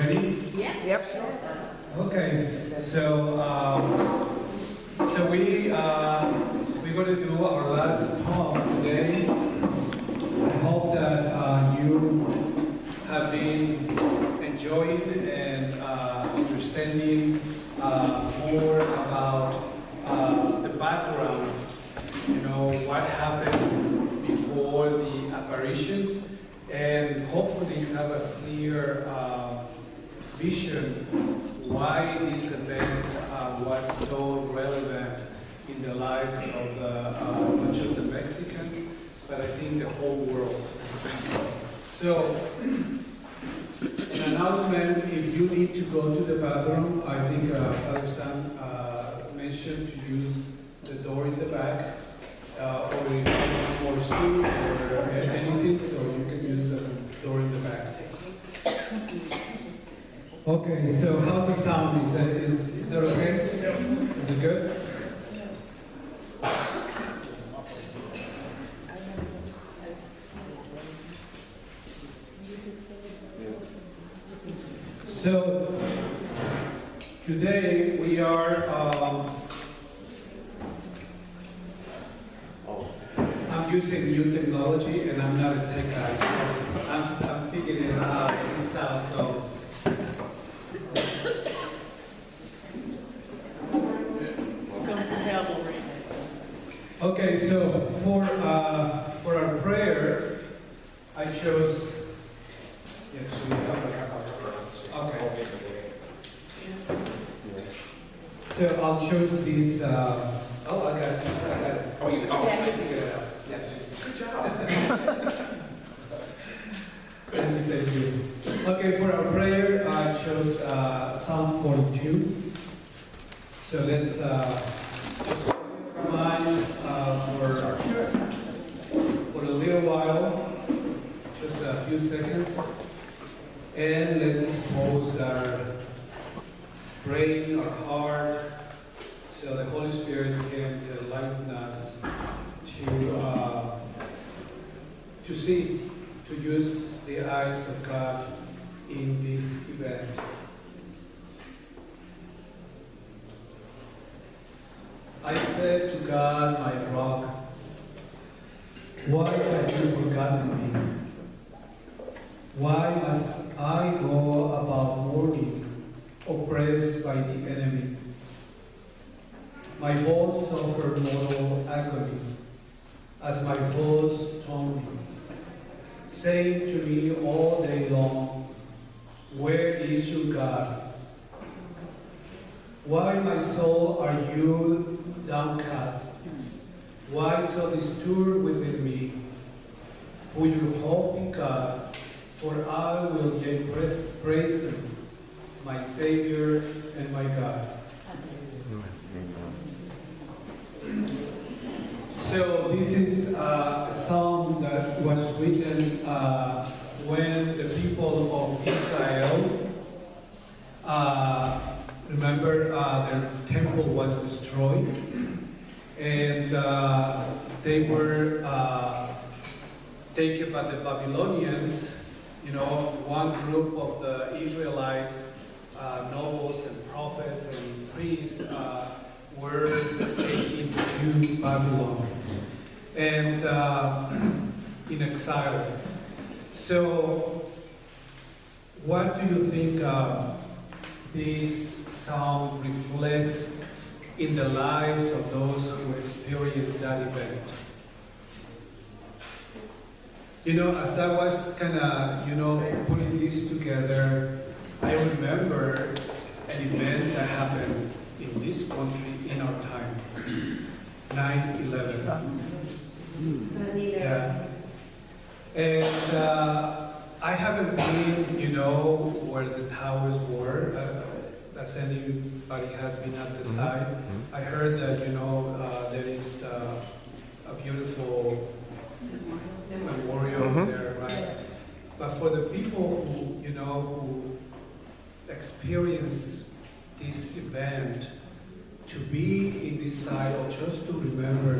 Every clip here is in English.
ready? Yeah. Yep. Okay. So we're going to do our last talk today. I hope that you have been enjoying and understanding more about the background. You know what happened before the apparitions, and hopefully you have a clear vision why this event was so relevant in the lives of not just the Mexicans, but I think the whole world. So, an announcement: if you need to go to the bathroom, I think Father Sam mentioned to use the door in the back, or if you want more soup or anything, so you can use the door in the back. Okay, so how's the sound? Is that okay? Is it good? So today we are I'm using new technology, and I'm not a tech guy, so I'm figuring it out myself. So okay, so for our prayer, I chose. Yes, we have a okay. So I'll choose these. I got it. Oh, you got it. I figured it out. Yes. Good job. Thank you. Okay, for our prayer, I chose Psalm 42. So let's just open our minds for a little while, just a few seconds, and let's dispose our brain, our heart, so the Holy Spirit can enlighten us to see, to use the eyes of God in this event. I said to God, my rock, why have you forgotten me? Why must I go about mourning, oppressed by the enemy? My bones suffer mortal agony, as my foes taunt me, saying to me all day long, where is your God? Why, my soul, are you downcast? Why so disturbed within me? Will you hope in God, for I will yet praise Him, my Savior and my God. So this is a psalm that was written when the people of Israel, remember, their temple was destroyed, and they were taken by the Babylonians. You know, one group of the Israelites, nobles and prophets and priests, were taken to Babylon and in exile. So, what do you think this psalm reflects in the lives of those who experienced that event? You know, as I was kind of, putting this together, I remember an event that happened in this country in our time, 9/11. Yeah. And I haven't been, where the towers were. As anybody has been at the site. I heard that, there is a beautiful memorial there, right? Yes. But for the people who experience this event, to be in this site or just to remember,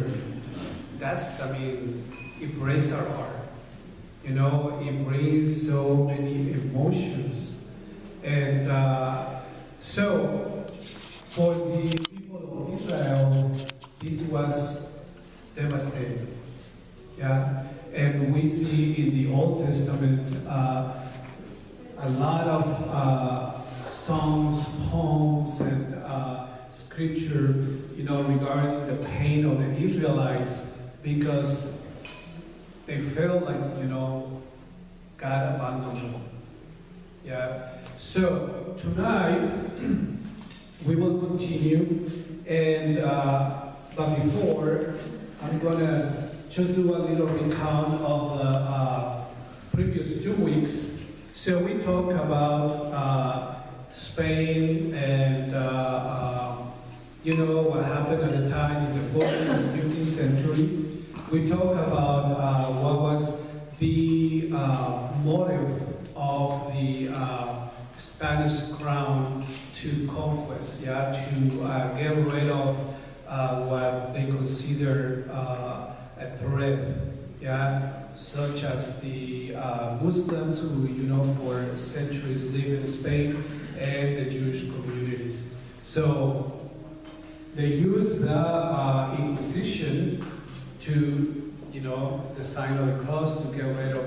it breaks our heart. It brings so many emotions. And lot of songs, poems, and scripture, regarding the pain of the Israelites, because they felt like, God abandoned them. Yeah. So tonight we will continue, and but before, I'm gonna just do a little recount of the previous 2 weeks. So we talked about Spain and what happened at the time in the 14th and 15th century. We talked about what was the motive of the Spanish crown to conquest, to get rid of what they consider a threat, such as the Muslims who, for centuries lived in Spain, and the Jewish communities. So they used the Inquisition to, the sign of the cross, to get rid of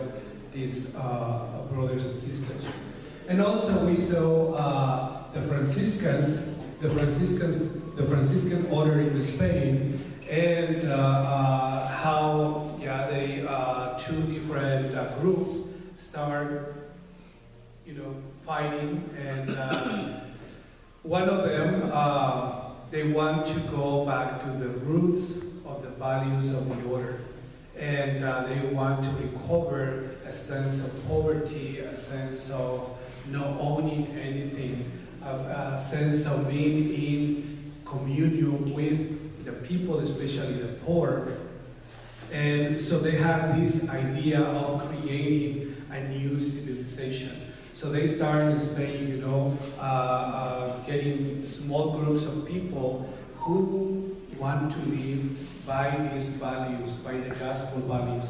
these brothers and sisters. And also we saw the Franciscan order in Spain, and how they two different groups start fighting, and one of them they want to go back to the roots of the values of the order, and they want to recover a sense of poverty, a sense of not owning anything, a sense of being in communion with the people, especially the poor. And so they have this idea of creating a new civilization. So they start in Spain, getting small groups of people who want to live by these values, by the gospel values.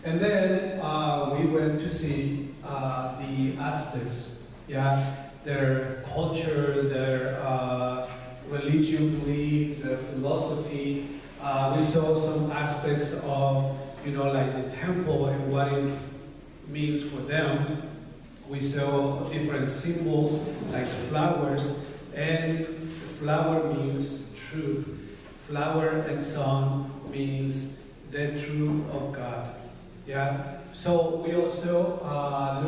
And then we went to see the Aztecs, their culture, their religion beliefs, their philosophy. We saw some aspects of, like the temple and what it means for them. We saw different symbols like flowers, and flower means truth. Flower and sun means the truth of God. So we also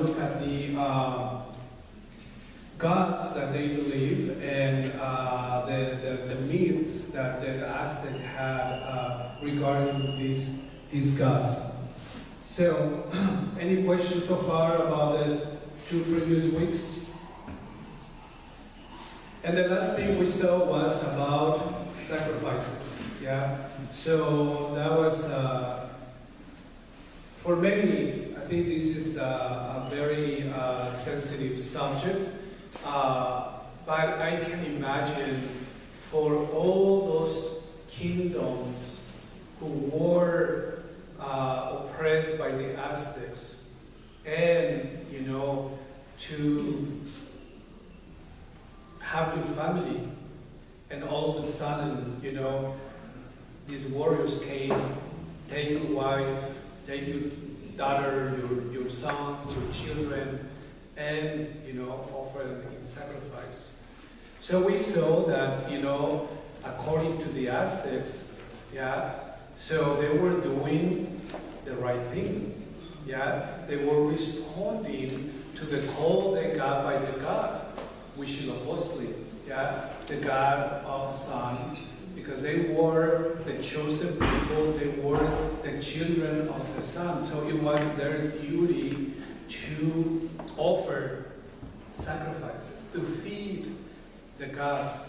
look at the gods that they believe, and the myths that the Aztec had regarding these gods. So, any questions so far about the 2 previous weeks? And the last thing we saw was about sacrifices. So that was for many. I think this is a very sensitive subject. But I can imagine for all those kingdoms who were oppressed by the Aztecs, and to have your family, and all of a sudden, these warriors came, take your wife, take your daughter, your sons, your children, and offer them in sacrifice. So we saw that according to the Aztecs, so they were doing the right thing. They were responding to the call they got by the God, Huitzilopochtli, the God of sun, because they were the chosen people, they were the children of the sun. So it was their duty to offer sacrifices, to feed the gods.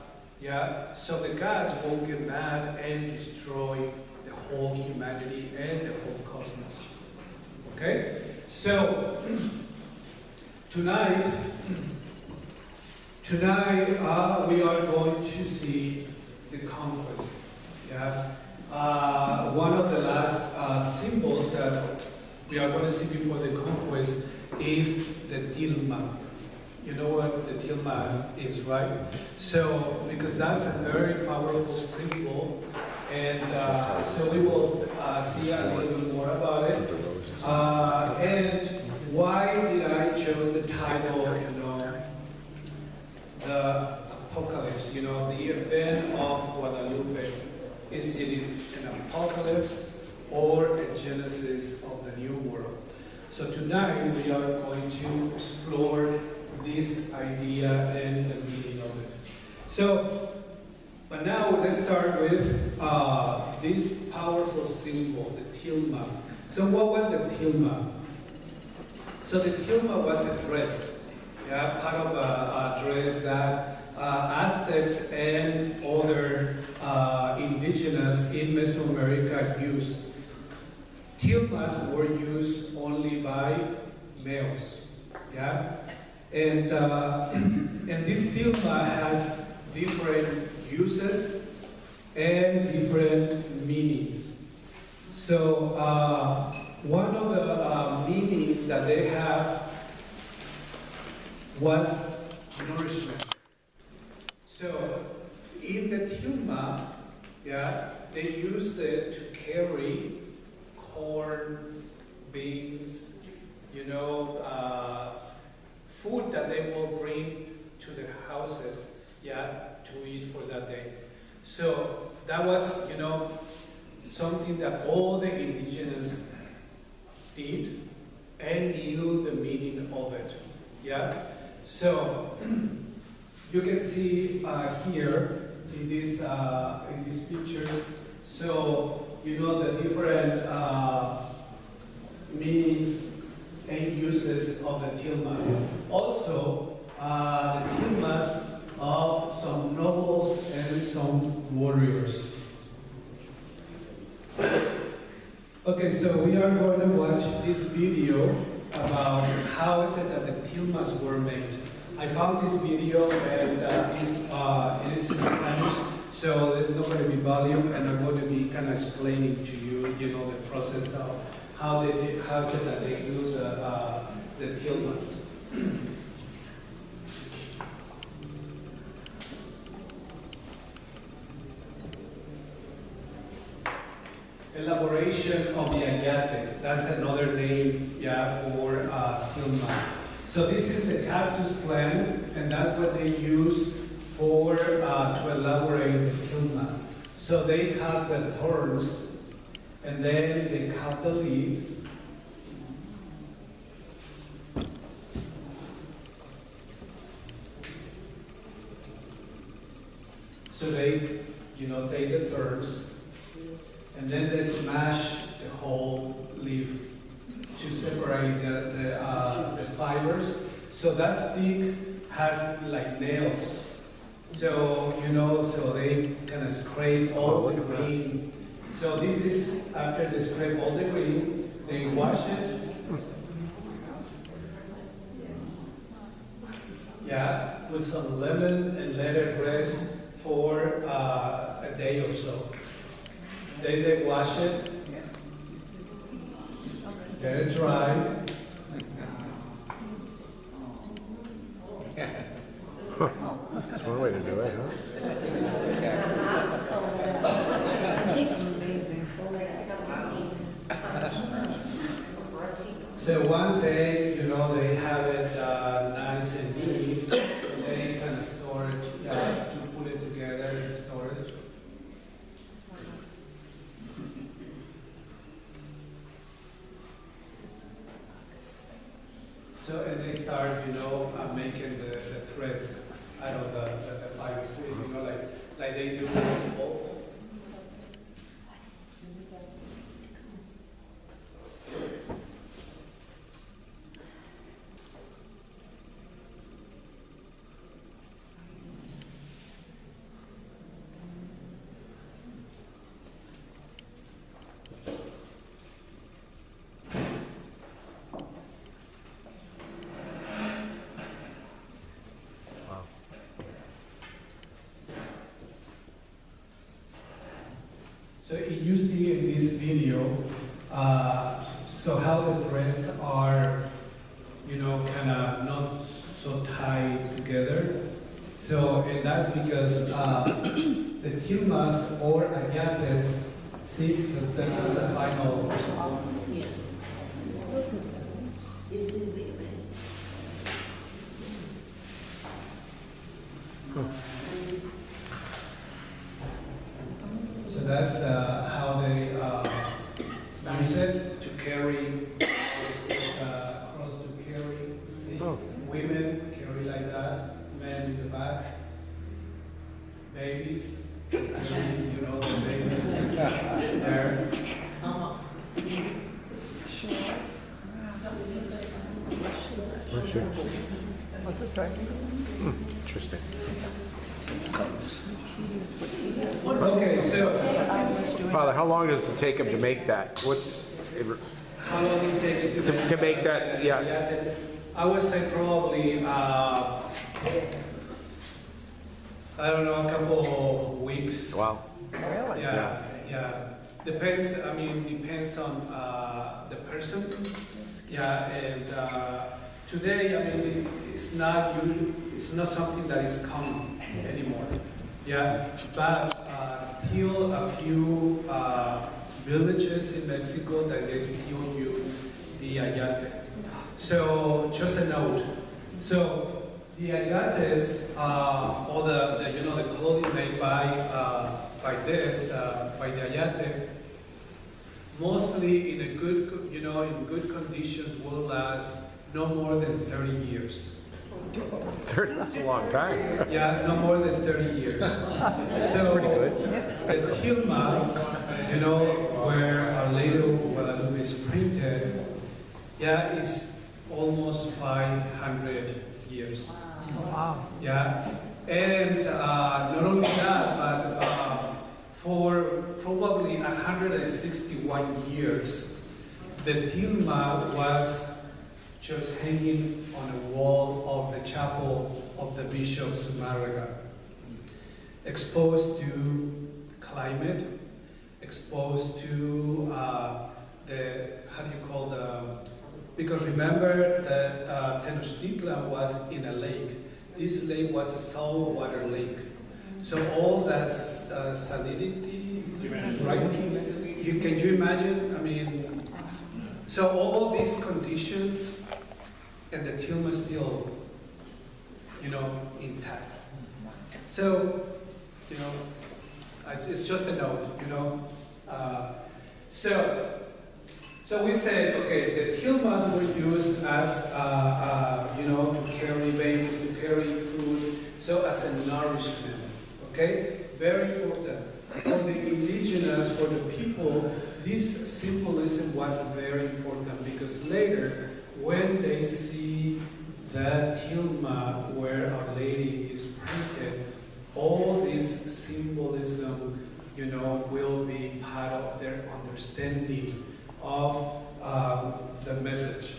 So the gods will get mad and destroy the whole humanity and the whole cosmos. Okay? So tonight we are going to see the conquest. One of the last symbols that we are going to see before the conquest is the tilma. You know what the tilma is, right? So, because that's a very powerful symbol, and so we will see a little bit more about it. And why did I choose the title the Apocalypse, the event of Guadalupe. Is it an apocalypse or a genesis of the new world? So tonight we are going to explore this idea and the meaning of it. So, but now let's start with this powerful symbol, the tilma. So what was the tilma? So the tilma was a dress, part of a dress that Aztecs and other indigenous in Mesoamerica used. Tilmas were used only by males, and this tilma has different uses and different meanings. So one of the meanings that they have was nourishment. So in the tilma, they used it to carry corn, beans, food that they will bring to their houses, to eat for that day. So that was, something that all the indigenous did and knew the meaning of it, So you can see here in these pictures, so the different meanings and uses of the tilma. Also, the tilmas of some nobles and some warriors. Okay, so we are going to watch this video about how is it that the tilmas were made. I found this video and it is in Spanish, so there's not going to be volume, and I'm going to be kind of explaining to you, the process of how is it that they do the tilmas. Elaboration of the agate, that's another name, for tilma. So this is the cactus plant, and that's what they use for to elaborate the tilma. So they cut the thorns, and then they cut the leaves. So they, take the thorns, and then they smash the whole leaf to separate the fibers. So that stick has like nails. So, so they kind of scrape all the green. So this is, after they scrape all the green, they wash it. Put some lemon and let it rest for a day or so. Then they wash it, let it dry. That's one way to do it, huh? So once they, they have it nice and neat, they kind of store it, to put it together in storage. So, and they start, making the threads out of the fiber, like they do with wool. So you see in this video, so how the threads are, kind of not so tied together. So, and that's because the tilmas or agates seek to send us the final. So that's how they use it to carry, cross to carry. See, women carry like that, men in the back, babies, actually, you know, the babies there. What's this say? Interesting. Okay, so Father, how long does it take him to make that? how long it takes to make that? Yeah. I would say probably, I don't know, a couple of weeks. Wow. Really? Yeah. Depends, I mean, depends on the person. Yeah, and today, I mean, it's not something that is common anymore. Yeah, but still a few villages in Mexico that they still use the ayate. So just a note. So the ayates, or the you know, the clothing made by the ayate, mostly in a good, you know, in good conditions will last no more than 30 years. 30, that's a long time. Yeah, no more than 30 years. So Pretty good. the tilma, you know, where Our Lady of Guadalupe is printed, yeah, it's almost 500 years. Wow. Yeah, and not only that, but for probably 161 years, the tilma was just hanging on a wall of the chapel of the Bishop Zumárraga, exposed to climate, exposed to the, how do you call because remember that Tenochtitlan was in a lake. This lake was a saltwater lake. So all that salinity, right? Can you imagine? I mean, so all these conditions, and the tilma still, you know, intact. So, you know, it's just a note, you know. So we said, okay, the tilmas were used as, you know, to carry babies, to carry food, so as a nourishment, okay? Very important. For the indigenous, for the people, this symbolism was very important because later, when they see the tilma where Our Lady is printed, all this symbolism, you know, will be part of their understanding of the message.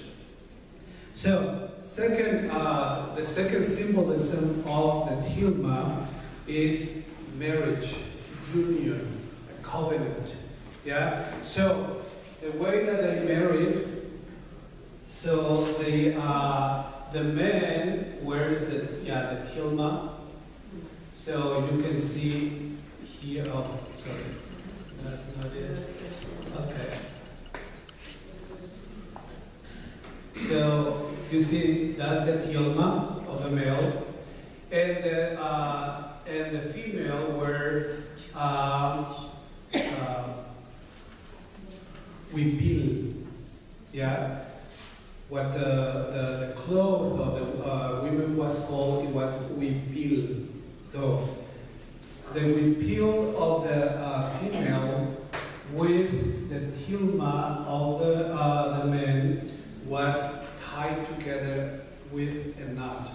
So, the second symbolism of the tilma is marriage, union, a covenant. Yeah. So the way that they married. So the man wears the tilma. So you can see here. Oh, sorry, that's not it. Okay. So you see that's the tilma of the male, and the female wears huipil. Yeah. What the clothes of the women was called, it was huipil. So the huipil of the female with the tilma of the men was tied together with a knot.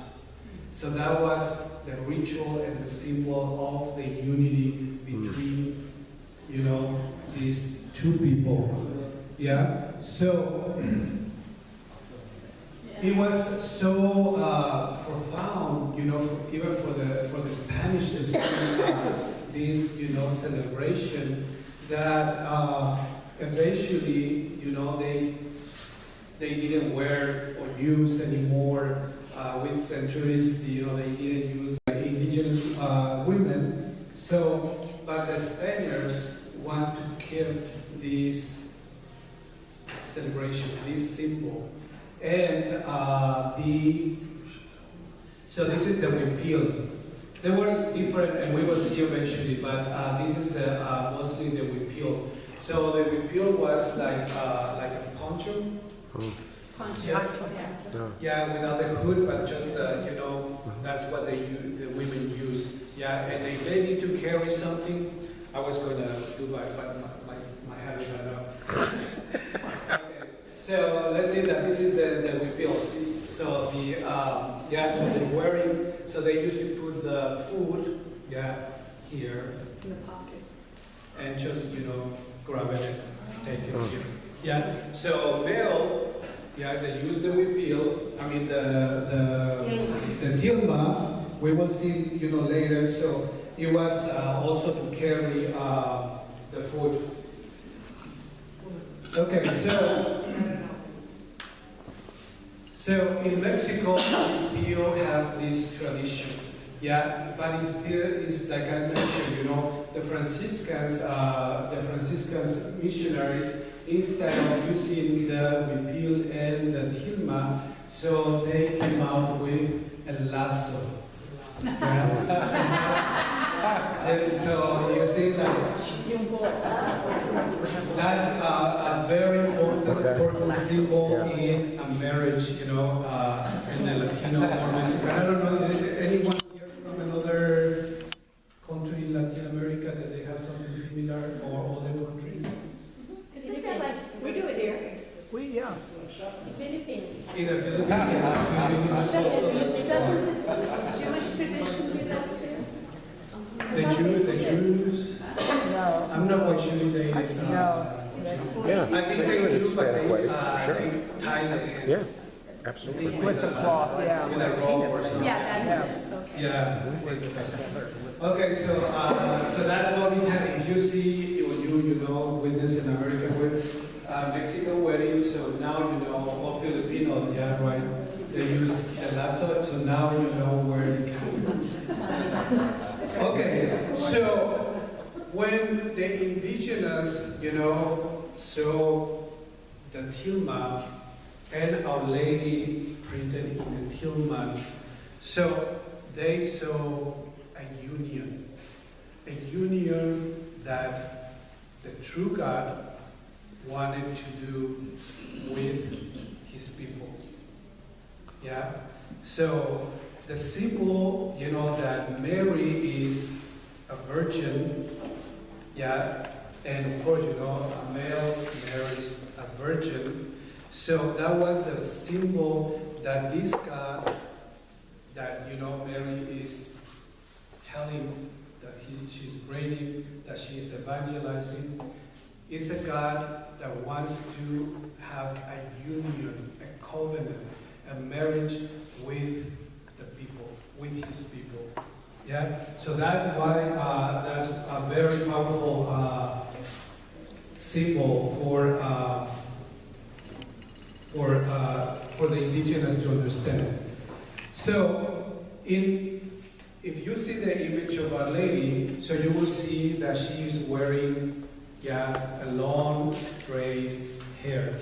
So that was the ritual and the symbol of the unity between, you know, these two people. Yeah. So it was so profound, you know, even for the Spanish to see this, you know, celebration that eventually, you know, they didn't wear or use anymore with centuries. You know, they didn't use indigenous women. So, but the Spaniards want to keep this celebration, this symbol. And so this is the huipil. They were different, and we will see eventually, but this is the mostly the repeal. So the repeal was like a poncho. Yeah. Yeah, without the hood, but just that's what the women use. Yeah, and if they need to carry something, I was gonna do my habit right now. Okay, so let's see that this is the repeals. So the so they're wearing. So they used to put the food here In the pocket. and just grab it, take it here. Yeah. So male. Yeah, they use the repeal. I mean the tilma. We will see, later. So it was also to carry the food. Okay, so in Mexico we still have this tradition. Yeah, but it's like I mentioned, the Franciscans missionaries, instead of using the repeal and the tilma, so they came out with a lasso. So you see that that's a very important symbol in a marriage, in the Latino or Mexican. I don't know, is there anyone here from another country in Latin America that they have something similar, or other countries? Isn't that like, we do it here. Yeah. The Philippines. In the Philippines, Doesn't the Jewish tradition do that too? the Jews, No. I'm not quite sure they. No. Yeah. I think they do, but they tie the ends. Yeah, absolutely. With the cloth, yeah. With a rope or something. Yeah, that's, okay. Yeah. Okay, so that's what we have. If you see, when you witness an American with Mexican wedding, so now or Filipino, yeah, right? They use the lasso, so now you know where it came from. Okay, so when the indigenous, saw the tilma and Our Lady printed in the tilma, so they saw a union that the true God wanted to do with his people. Yeah? So the symbol, that Mary is a virgin, yeah, and of course, a male marries a virgin. So that was the symbol that this God, that, Mary is telling that she's reigning, that she's evangelizing, is a God that wants to have a union, a covenant, a marriage with the people, with his people. Yeah? So that's why that's a very powerful symbol for the indigenous to understand. So if you see the image of Our Lady, so you will see that she is wearing a long, straight hair.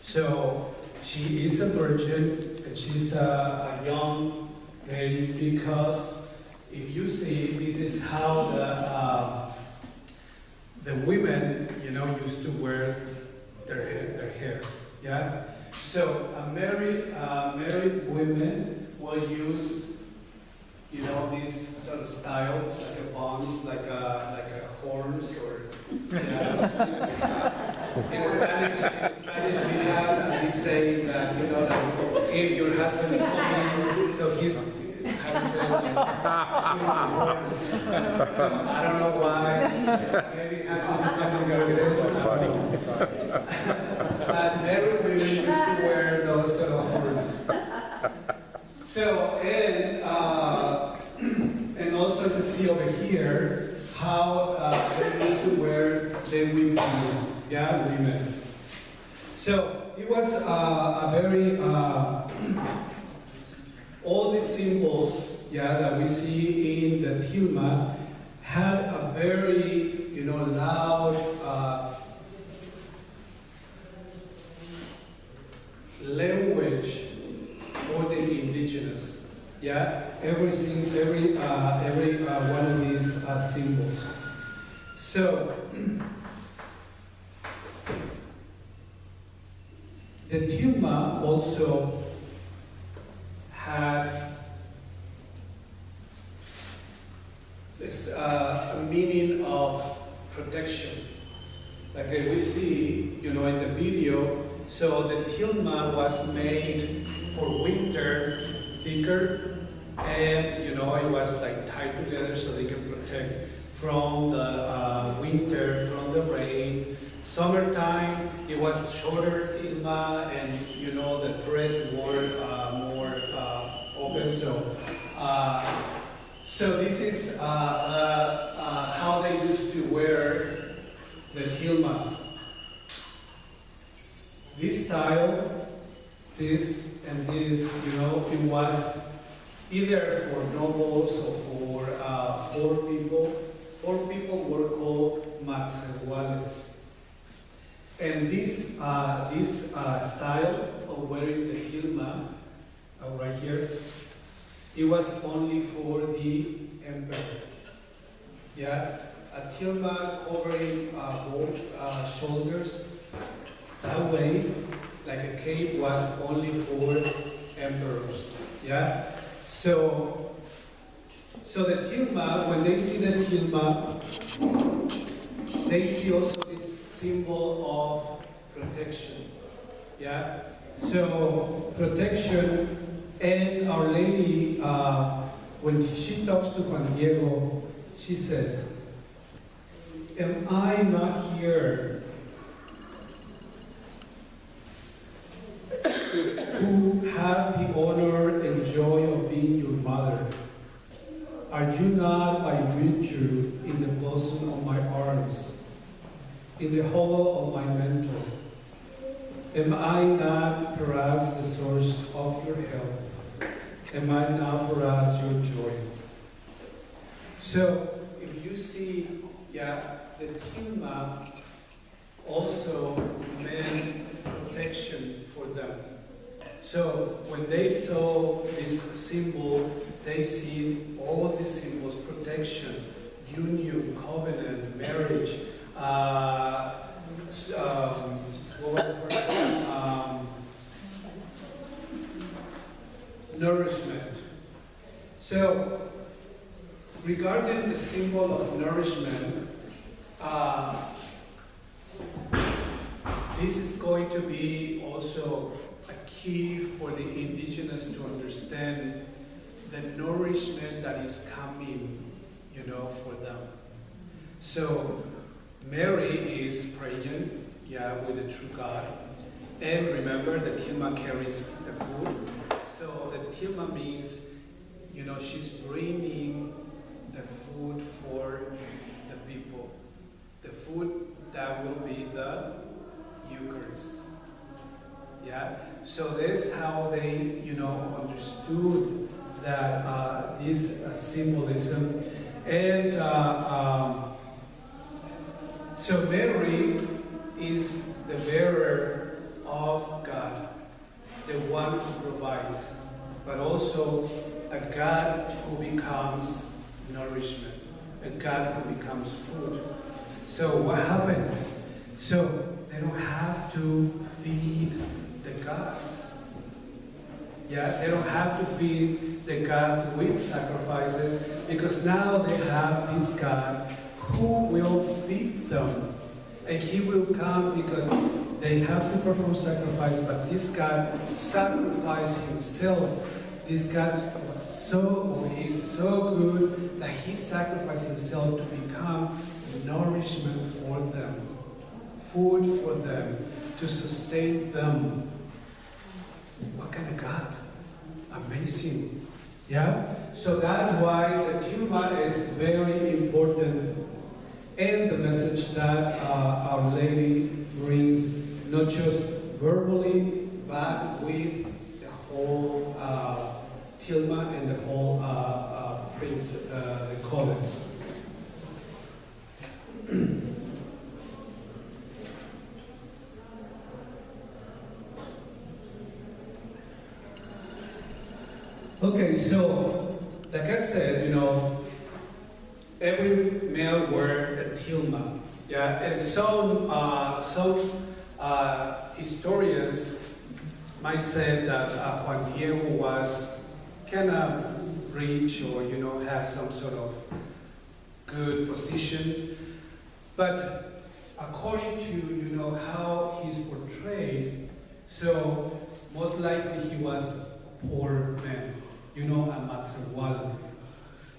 So she is a virgin, and she's a young lady, because if you see, this is how the women, used to wear their hair. Yeah. So married women will use, this sort of style, like a buns, like a horns, or in Spanish we have this saying that that if your husband is cheating, so he's horns. So I don't know why. Maybe it has to do something with this. But married women used to wear those sort of horns. So and also to see over here how they used to wear the women. So it was a very all the symbols that we see in the tilma had a very loud language for the indigenous. Yeah, every one of these symbols. So, the tilma also had this meaning of protection. Like we see, in the video, so the tilma was made for winter, thicker, and it was like tied together so they can protect from the winter, from the rain. Summertime, it was shorter tilma, and the threads were more open. So this is how they used to wear the tilmas. This style, this and this, it was either for nobles or for poor people. Poor people were called matzehuales. And this style of wearing the tilma, right here, it was only for the emperor. Yeah, a tilma covering both shoulders. That way, like a cape, was only for emperors. Yeah. So the tilma, when they see the tilma, they see also this symbol of protection. Yeah. So protection, and Our Lady, when she talks to Juan Diego, she says, "Am I not here who have the honor and joy of being your mother? Are you not by virtue in the bosom of my arms, in the hollow of my mantle? Am I not perhaps the source of your help? Am I not perhaps your joy?" So, if you see, the tilma also meant protection for them. So, when they saw this symbol, they see all these symbols: protection, union, covenant, marriage, what was the first one? Nourishment. So, regarding the symbol of nourishment, this is going to be also a key for the indigenous to understand the nourishment that is coming, for them. So, Mary is pregnant, with the true God. And remember, the tilma carries the food. So the tilma means, she's bringing the food for the people. The food that will be the Eucharist. Yeah? So that's how they, understood that this symbolism. And so Mary is the bearer of God, the one who provides, but also a God who becomes nourishment, a God who becomes food. So what happened? So they don't have to feed the gods. They don't have to feed the gods with sacrifices, because now they have this God who will feed them. And he will come because they have to perform sacrifice, but this God sacrificed himself. This God he's so good that he sacrificed himself to become nourishment for them, food for them, to sustain them. What kind of God? Amazing. So that's why the tilma is very important. And the message that Our Lady brings, not just verbally, but with the whole tilma and the whole print, the codex. Okay, so every male wear a tilma. Yeah, and some historians might say that Juan Diego was kind of rich or, you know, had some sort of good position. But according to, you know, how he's portrayed, so most likely he was a poor man, you know, a Matzehual.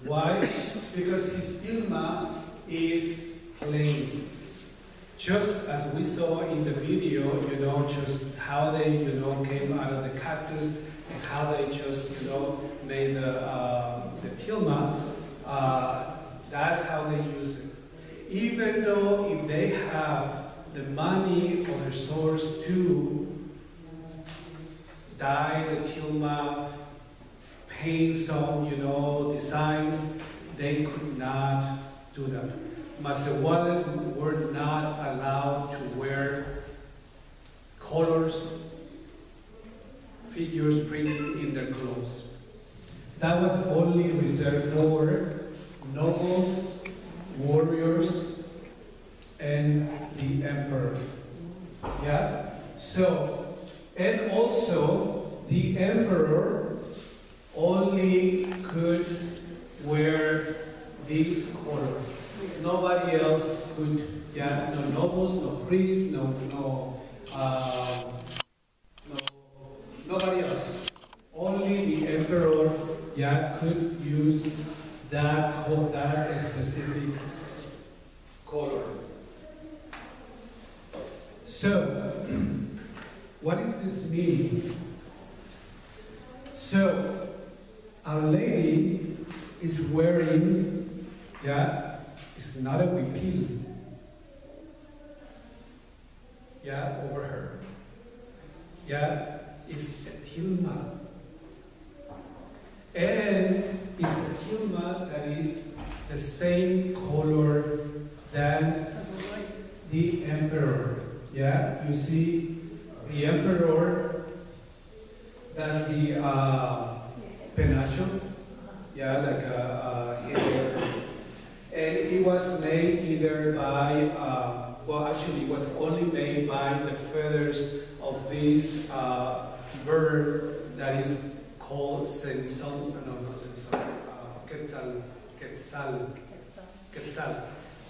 Why? Because his tilma is plain. Just as we saw in the video, you know, just how they, you know, came out of the cactus and how they just, you know, made the tilma, that's how they use it. Even though if they have the money or the resource to dye the tilma, paint some, you know, designs, they could not do that. Matzehuales were not allowed to wear colors, figures printed in their clothes. That was only reserved for nobles, warriors, and the emperor. Yeah? So, and also, the emperor only could wear this color. Nobody else could, yeah, no nobles, no priests, nobody else. Only the emperor, yeah, could use that specific color. So, what does this mean? So, Our Lady is wearing, yeah, it's not a huipil, yeah, over her. Yeah, it's a tilma. And it's a tilma that is the same color than the emperor. Yeah, you see the emperor, that's the penacho, yeah, like a hair. And it was made either by, well, actually it was only made by the feathers of this bird that is called Quetzal.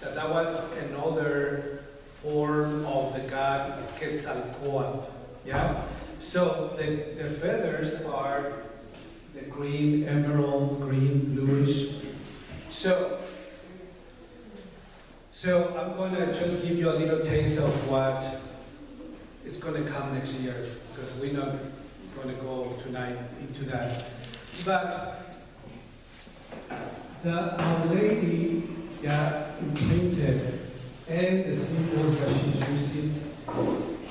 That was another form of the god Quetzalcoatl. Yeah? So the feathers are the green, emerald, green, bluish. So I'm going to just give you a little taste of what is going to come next year, because we're not going to go tonight into that. But the Our Lady, yeah, imprinted, and the symbols that she's using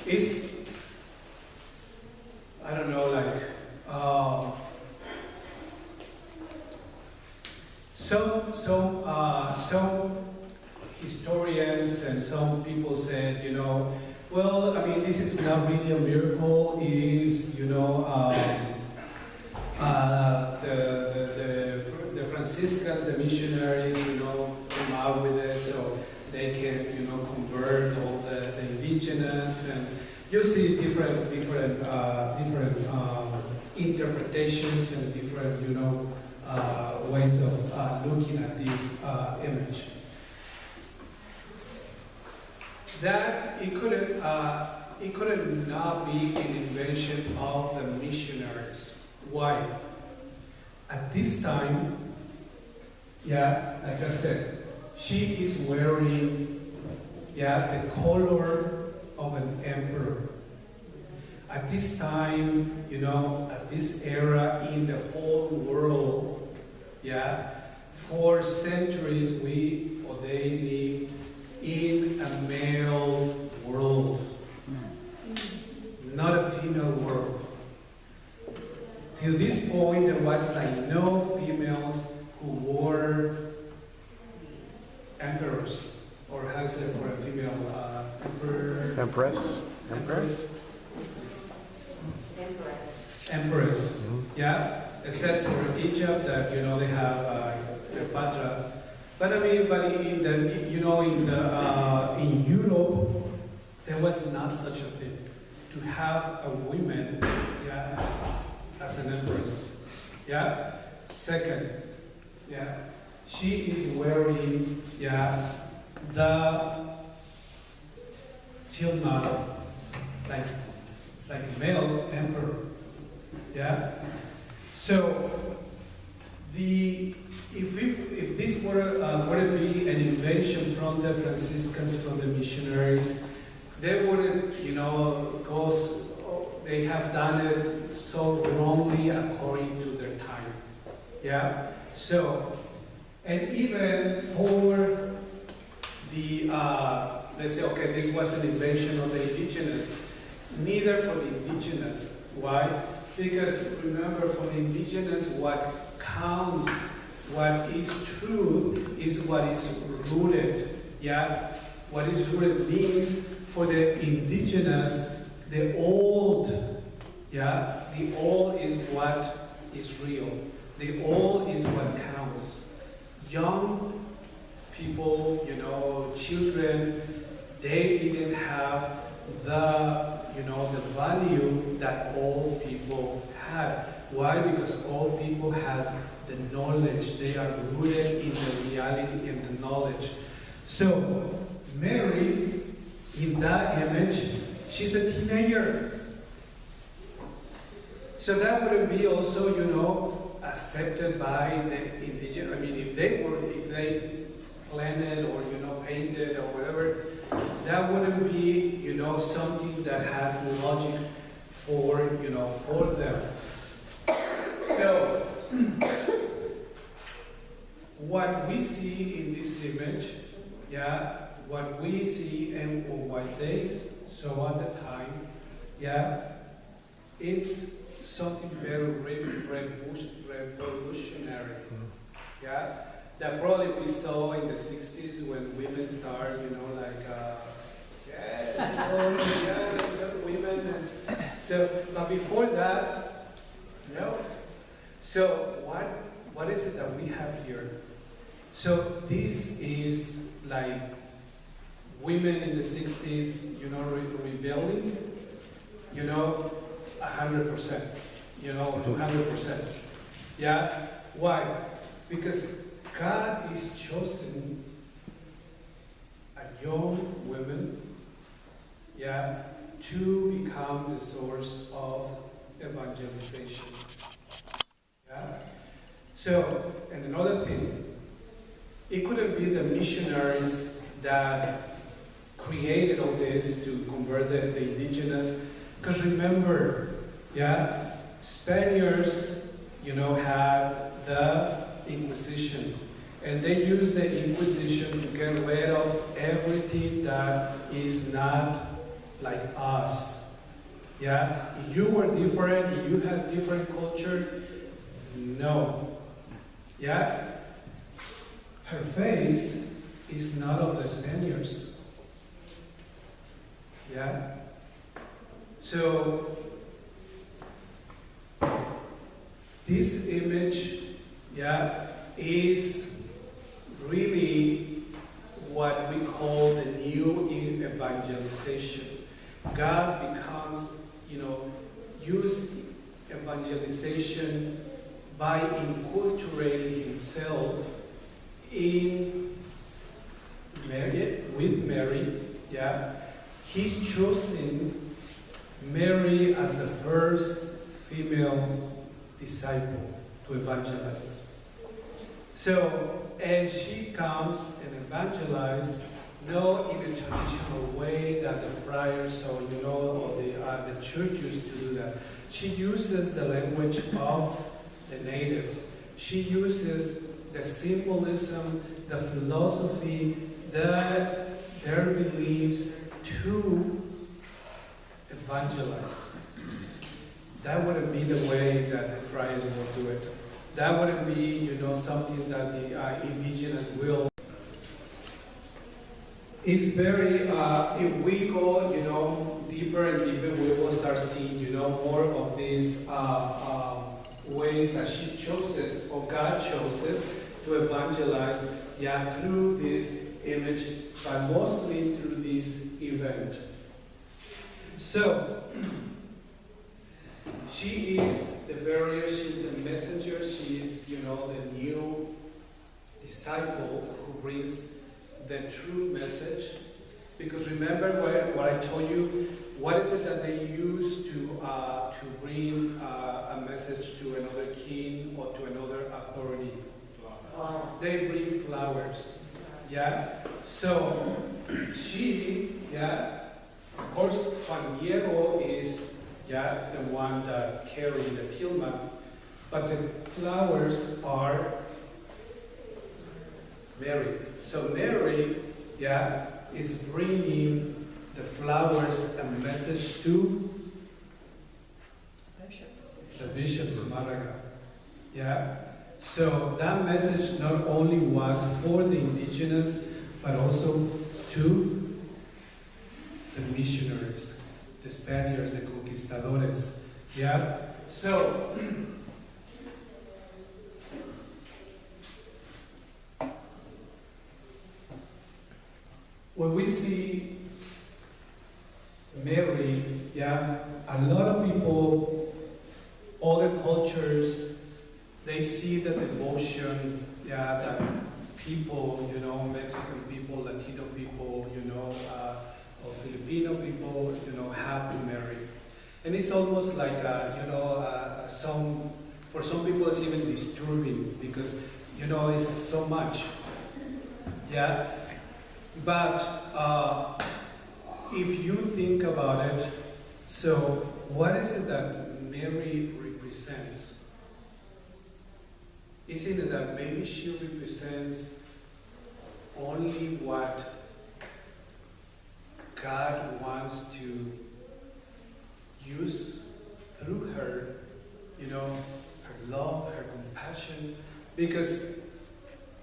is, I don't know, like some historians and some people said, you know, well, I mean, this is not really a miracle. It is, you know, the Franciscans, the missionaries, you know, came out with it so they can, you know, convert all the indigenous, and you see different interpretations and different, you know, ways of looking at this image. That it couldn't not be an invention of the missionaries. Why? At this time, yeah, like I said, she is wearing, yeah, the color of an emperor. At this time, you know, at this era in the whole world, yeah, for centuries they lived in a male world, not a female world. Till this point, there was like no females who wore emperors, or how is it for a female emperor? Empress. Empress, yeah, except for Egypt that, you know, they have Cleopatra, But I mean, but in the, you know, in Europe, there was not such a thing to have a woman, yeah, as an empress, yeah. Second, yeah, she is wearing, yeah, the tilma, like a male emperor, yeah. So if this were to be an invention from the Franciscans, from the missionaries, they wouldn't, you know, they have done it so wrongly according to their time. Yeah? So, and even for the, let's say, okay, this was an invention of the indigenous, neither for the indigenous. Why? Because remember, for the indigenous, what counts, what is true, is what is rooted. Yeah? What is rooted means for the indigenous, the old, yeah? The old is what is real. The old is what counts. Young people, you know, children, they didn't have the, you know, the value that old people had. Why? Because old people had the knowledge. They are rooted in the reality and the knowledge. So Mary, in that image, she's a teenager. So that wouldn't be also, you know, accepted by the indigenous. I mean, if they planned it or, you know, painted or whatever, that wouldn't be, you know, something that has logic for, you know, for them. So, what we see in this image, yeah, what we see and what they saw at the time, yeah, it's something very revolutionary, yeah, that probably we saw in the 60s when women started, you know, like, women. And so, but before that, no. So what is it that we have here? So this is like women in the 60s, you know, rebelling, you know, 100%, you know, 200%. Yeah? Why? Because God is choosing a young woman, yeah, to become the source of evangelization. Yeah? So, and another thing, it couldn't be the missionaries that created all this to convert the indigenous, because remember, yeah, Spaniards, you know, had the Inquisition, and they used the Inquisition to get rid of everything that is not like us. Yeah, if you were different, if you had different culture, no. Yeah, her face is not of the Spaniards. Yeah, so this image, yeah, is really what we call the new evangelization. God becomes, you know, use evangelization by enculturating himself in Mary, with Mary, yeah. He's chosen Mary as the first female disciple to evangelize. So, and she comes and evangelizes, not in a traditional way that the friars or, you know, or the church used to do that. She uses the language of the natives. She uses the symbolism, the philosophy, their beliefs to evangelize. That wouldn't be the way that the friars will do it. That wouldn't be, you know, something that the indigenous will. It's very, if we go, you know, deeper and deeper, we will start seeing, you know, more of these ways that she chooses, or God chooses, to evangelize, through this image, but mostly through this event. So, she is the barrier, she's the messenger, she is, the new disciple who brings the true message. Because remember what I told you, what is it that they use to bring a message to another king or to another authority? They bring flowers. So she, of course, Juan Diego is, the one that carries the tilma, but the flowers are Mary. So Mary, is bringing the flowers and message to the Bishop Zumarraga. So that message not only was for the indigenous, but also to the missionaries, the Spaniards, the conquistadores. So when we see Mary, a lot of people, other cultures, they see the devotion, that people, Mexican people, Latino people, or Filipino people, have to Mary. And it's almost like, for some people it's even disturbing because, it's so much. But if you think about it, so what is it that Mary represents? Isn't it that maybe she represents only what God wants to use through her, her love, her compassion? Because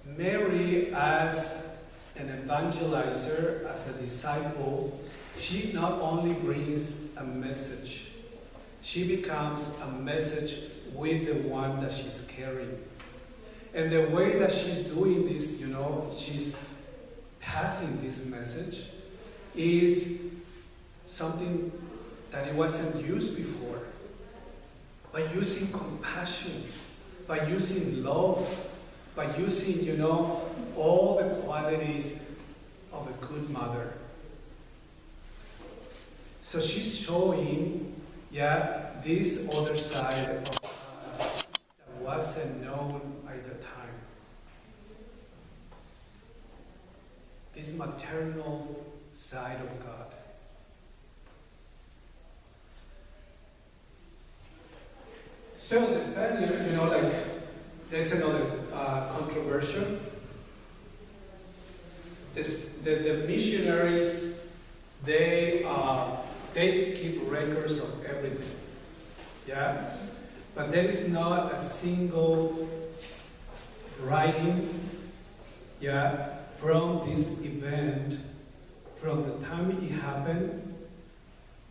Mary, as an evangelizer, as a disciple, she not only brings a message, she becomes a message with the one that she's carrying. And the way that she's doing this, she's passing this message, is something that it wasn't used before. By using compassion, by using love, by using, all the qualities of a good mother. So she's showing, this other side of God that wasn't known at the time. This maternal side of God. So the Spaniards, there's another controversy. The missionaries, they keep records of everything. But there is not a single writing, from this event, from the time it happened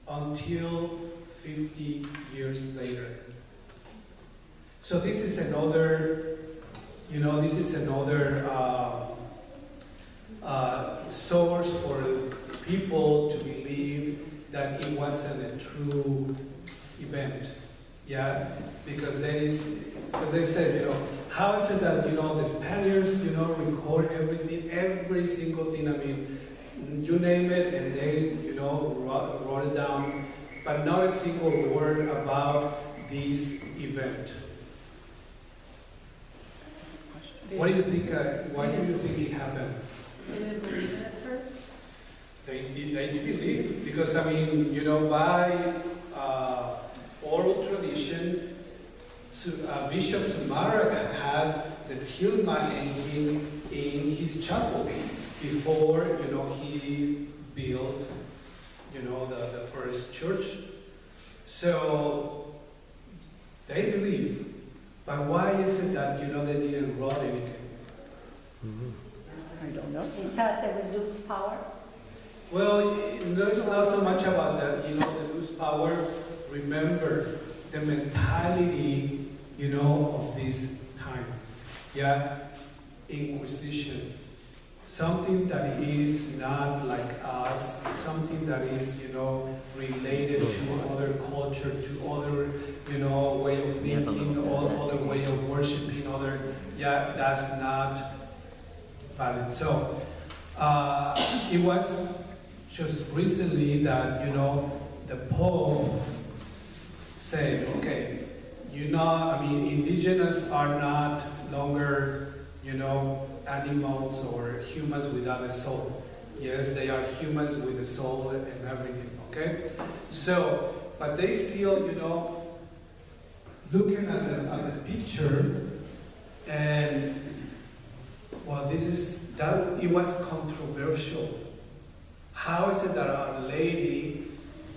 until 50 years later. So this is another, source for people to believe that it wasn't a true event. Because they said, how is it that, the Spaniards, record everything, every single thing, you name it, and they, wrote it down, but not a single word about this event. What do you think, why do you think it happened? They didn't believe it at first? They believe, because by oral tradition, Bishop Zumarraga had the tilma in his chapel before he built the first church. So they believe. But why is it that they didn't write anything? I don't know. They thought they would lose power? Well, there's not so much about that, the lose power. Remember the mentality, of this time. inquisition. Something that is not like us, something that is, related to other culture, to other, way of thinking, other way of worshiping, that's not valid. So, it was just recently that, the Pope said, okay, indigenous are not longer, animals or humans without a soul. Yes, they are humans with a soul and everything, okay? So, but they still, looking at the picture, and, well, it was controversial. How is it that Our Lady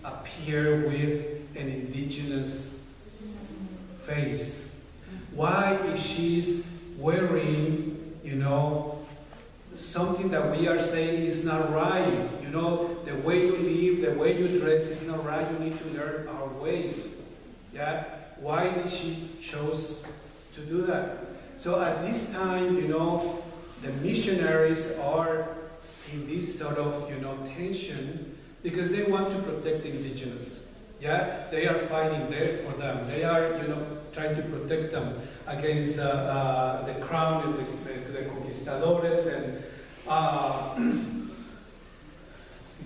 appeared with an indigenous face? Why is she wearing, something that we are saying is not right? The way you live, the way you dress is not right. You need to learn our ways. Yeah? Why did she chose to do that? So at this time, the missionaries are in this sort of, tension because they want to protect the indigenous. Yeah, they are fighting there for them. They are, trying to protect them against the crown and the conquistadores. And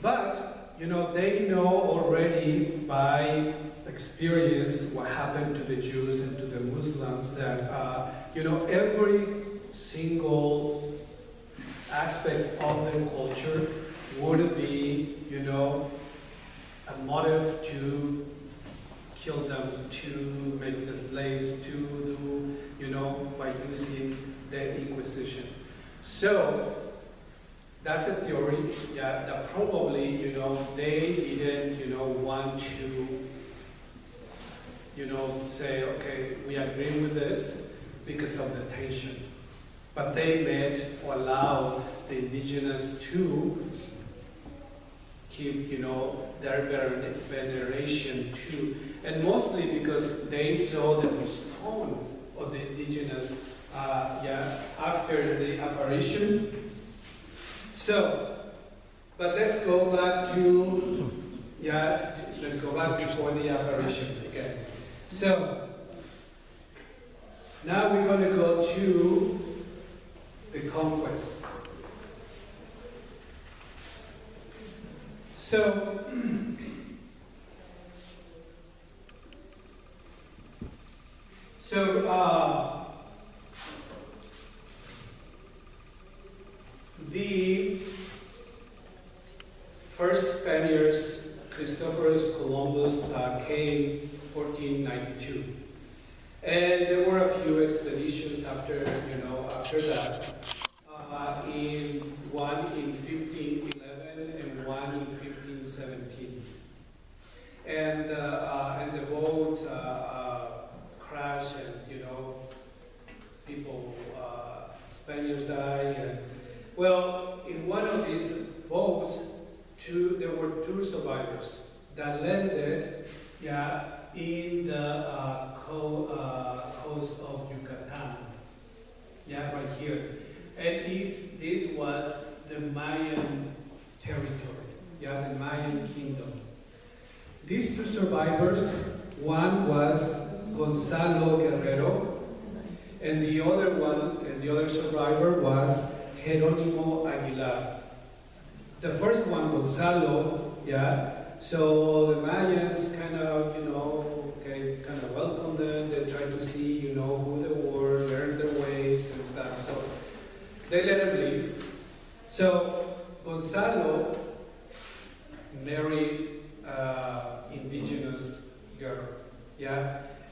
but they know already by experience what happened to the Jews and to the Muslims that every single aspect of the culture would be, a motive to kill them, to make the slaves, to do, by using the Inquisition. So, that's a theory, that probably, they didn't, want to, say, okay, we agree with this because of the tension. But they made or allowed the indigenous to keep, their veneration too. And mostly because they saw the stone of the indigenous, after the apparition. So, but let's go back to, before the apparition again. So, now we're going to go to the conquest. So, the first Spaniards, Christopher Columbus, came 1492. And there were a few expeditions after that. One in 1511 and one in 1517. And the boats crashed, and people, Spaniards died. And, well, in one of these boats, there were two survivors that landed, in the coast of Yucatan, right here. And this was the Mayan territory, the Mayan kingdom. These two survivors, one was Gonzalo Guerrero, and the other survivor was Jerónimo Aguilar. The first one, Gonzalo, so the Mayans kind of welcomed them. They tried to see, who they were, learn their ways and stuff. So they let him leave. So Gonzalo married indigenous girl,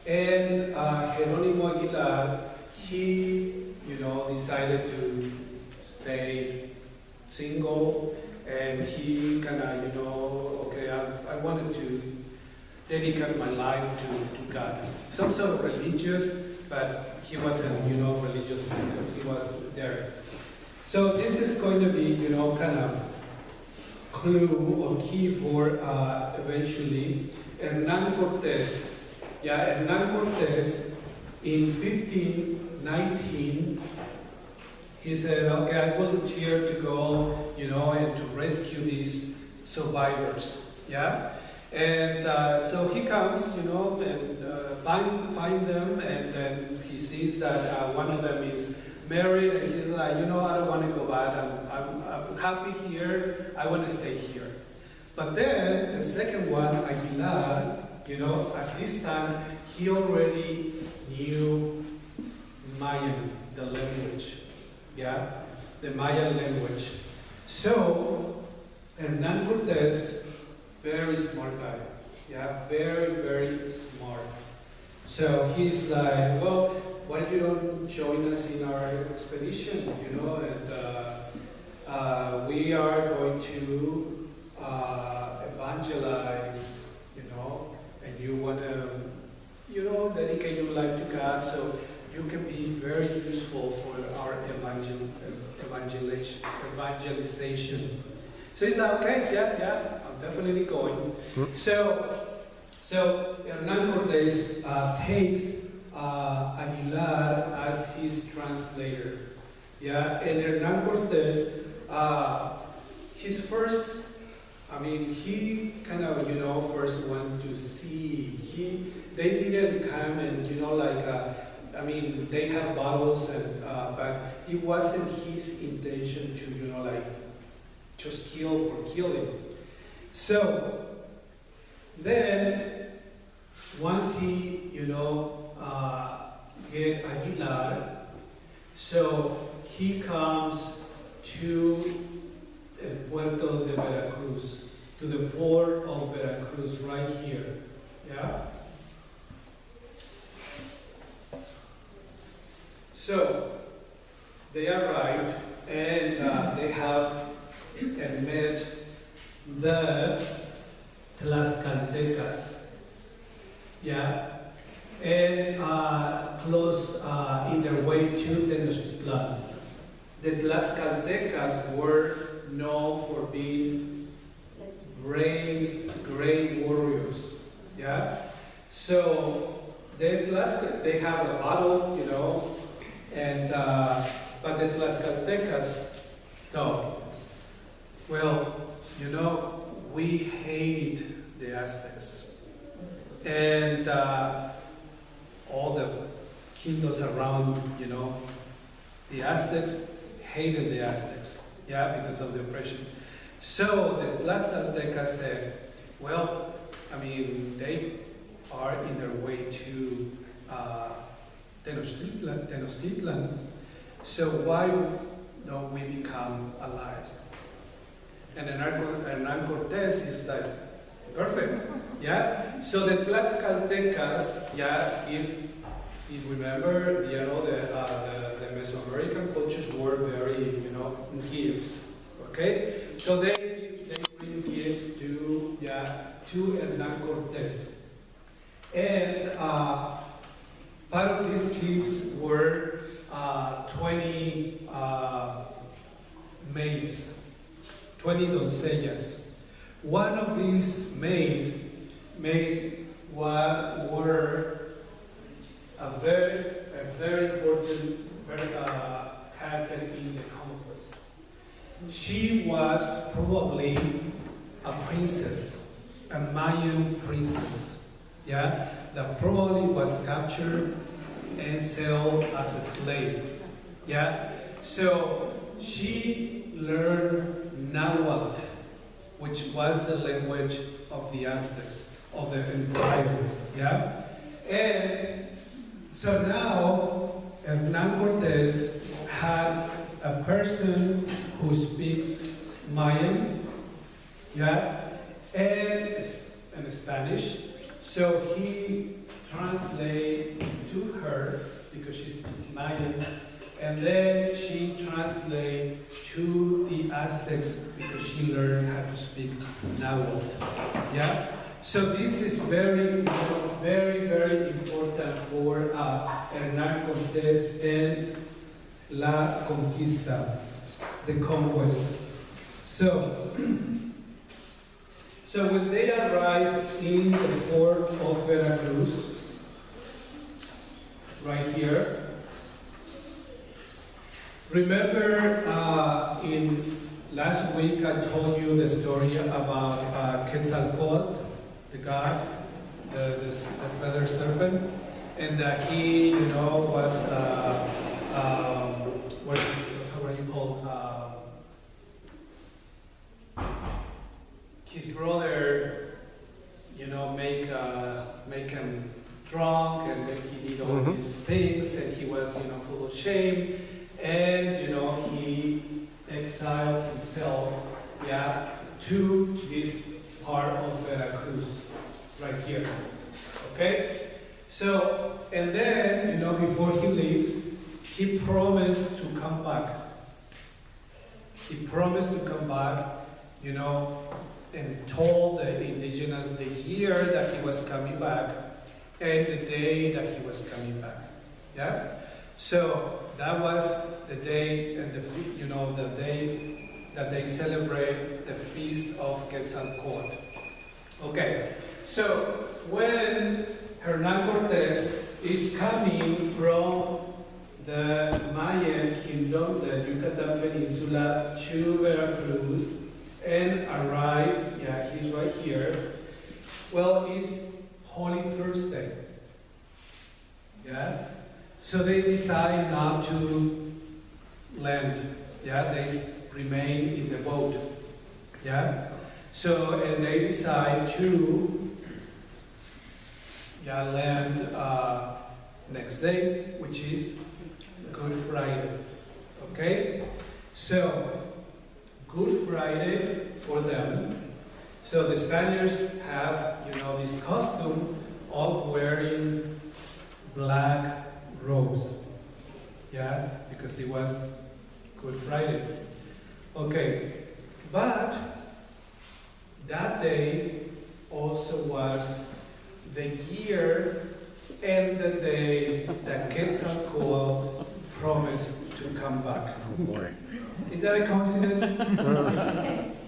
and Jerónimo Aguilar, he, decided to stay single, and he kind of, okay, I wanted to dedicate my life to God. Some sort of religious, but he wasn't, religious because he was there. So this is going to be, kind of clue or key for eventually Hernán Cortés. Hernán Cortés in 1519, he said, okay, I volunteer to go, and to rescue these survivors, yeah? And so he comes, and find them, and then he sees that one of them is married, and he's like, I don't want to go back, I'm happy here, I want to stay here. But then, the second one, Aguilar, at this time, he already knew Mayan, the language, yeah? The Mayan language. So, Hernan Cortez, very smart guy, yeah? Very, very smart. So he's like, well, why you don't join us in our expedition, and we are going to evangelize, and you want to, dedicate your life to God, so you can be very useful for our evangelization. So he's like, okay, yeah, I'm definitely going. So Hernan Cortez takes Aguilar as his translator. Yeah, and Hernan Cortez, his first, he kind of, first went to see. They didn't come and, they have bottles, and but it wasn't his intention to, just kill for killing. So then, once he, get Aguilar, so he comes to Puerto de Veracruz, to the port of Veracruz, right here, yeah? So, they arrived, and they have met the Tlaxcaltecas, yeah? And close in their way to Tenochtitlan. The Tlaxcaltecas were known for being brave, great warriors. Yeah? So they have a battle, and but the Tlaxcaltecas, no. Well, we hate the Aztecs. And all the kingdoms around, the Aztecs hated the Aztecs, yeah, because of the oppression. So the Tlaxcaltecas said, well, they are in their way to Tenochtitlan, so why don't we become allies? And Hernan Cortez is like, perfect, yeah? So the Tlaxcaltecas, yeah, if you remember, the Mesoamerican cultures were very, gifts, okay? So they bring gifts to Hernan Cortez. And part of these gifts were 20 maids, 20 doncellas. One of these maids were a very important character in the conquest. She was probably a princess, a Mayan princess, yeah, that probably was captured and sold as a slave, yeah. So she learned Nahuatl, which was the language of the Aztecs, of the empire, yeah? And so now, Hernan Cortez had a person who speaks Mayan, yeah, and Spanish. So he translates to her, because she speaks Mayan, and then she translates to the Aztecs because she learned how to speak Nahuatl. Yeah? So this is very, very, very important for Hernan Cortez and La Conquista, the conquest. So when they arrived in the port of Veracruz, right here, Remember, in last week I told you the story about Quetzalcoatl, the god, the feather serpent, and that he, was what do you call his brother, make him drunk, and then he did all these things, and he was, full of shame, and, he exiled himself, to this part of Veracruz, right here, okay? So, and then, before he leaves, he promised to come back. He promised to come back, and told the indigenous the year that he was coming back and the day that he was coming back. Yeah? So that was the day and the day that they celebrate the feast of Quetzalcoatl. Okay. So when Hernan Cortez is coming from the Mayan kingdom, the Yucatan Peninsula, to Veracruz, and arrive, he's right here. Well, it's Holy Thursday. Yeah? So they decide not to land. Yeah? They remain in the boat. Yeah? So, and they decide to land next day, which is Good Friday. Okay? So, Good Friday for them. So the Spaniards have, this costume of wearing black robes. Yeah, because it was Good Friday. Okay, but that day also was the year and the day that Quetzalcoatl promised to come back. Oh boy. Is that a coincidence?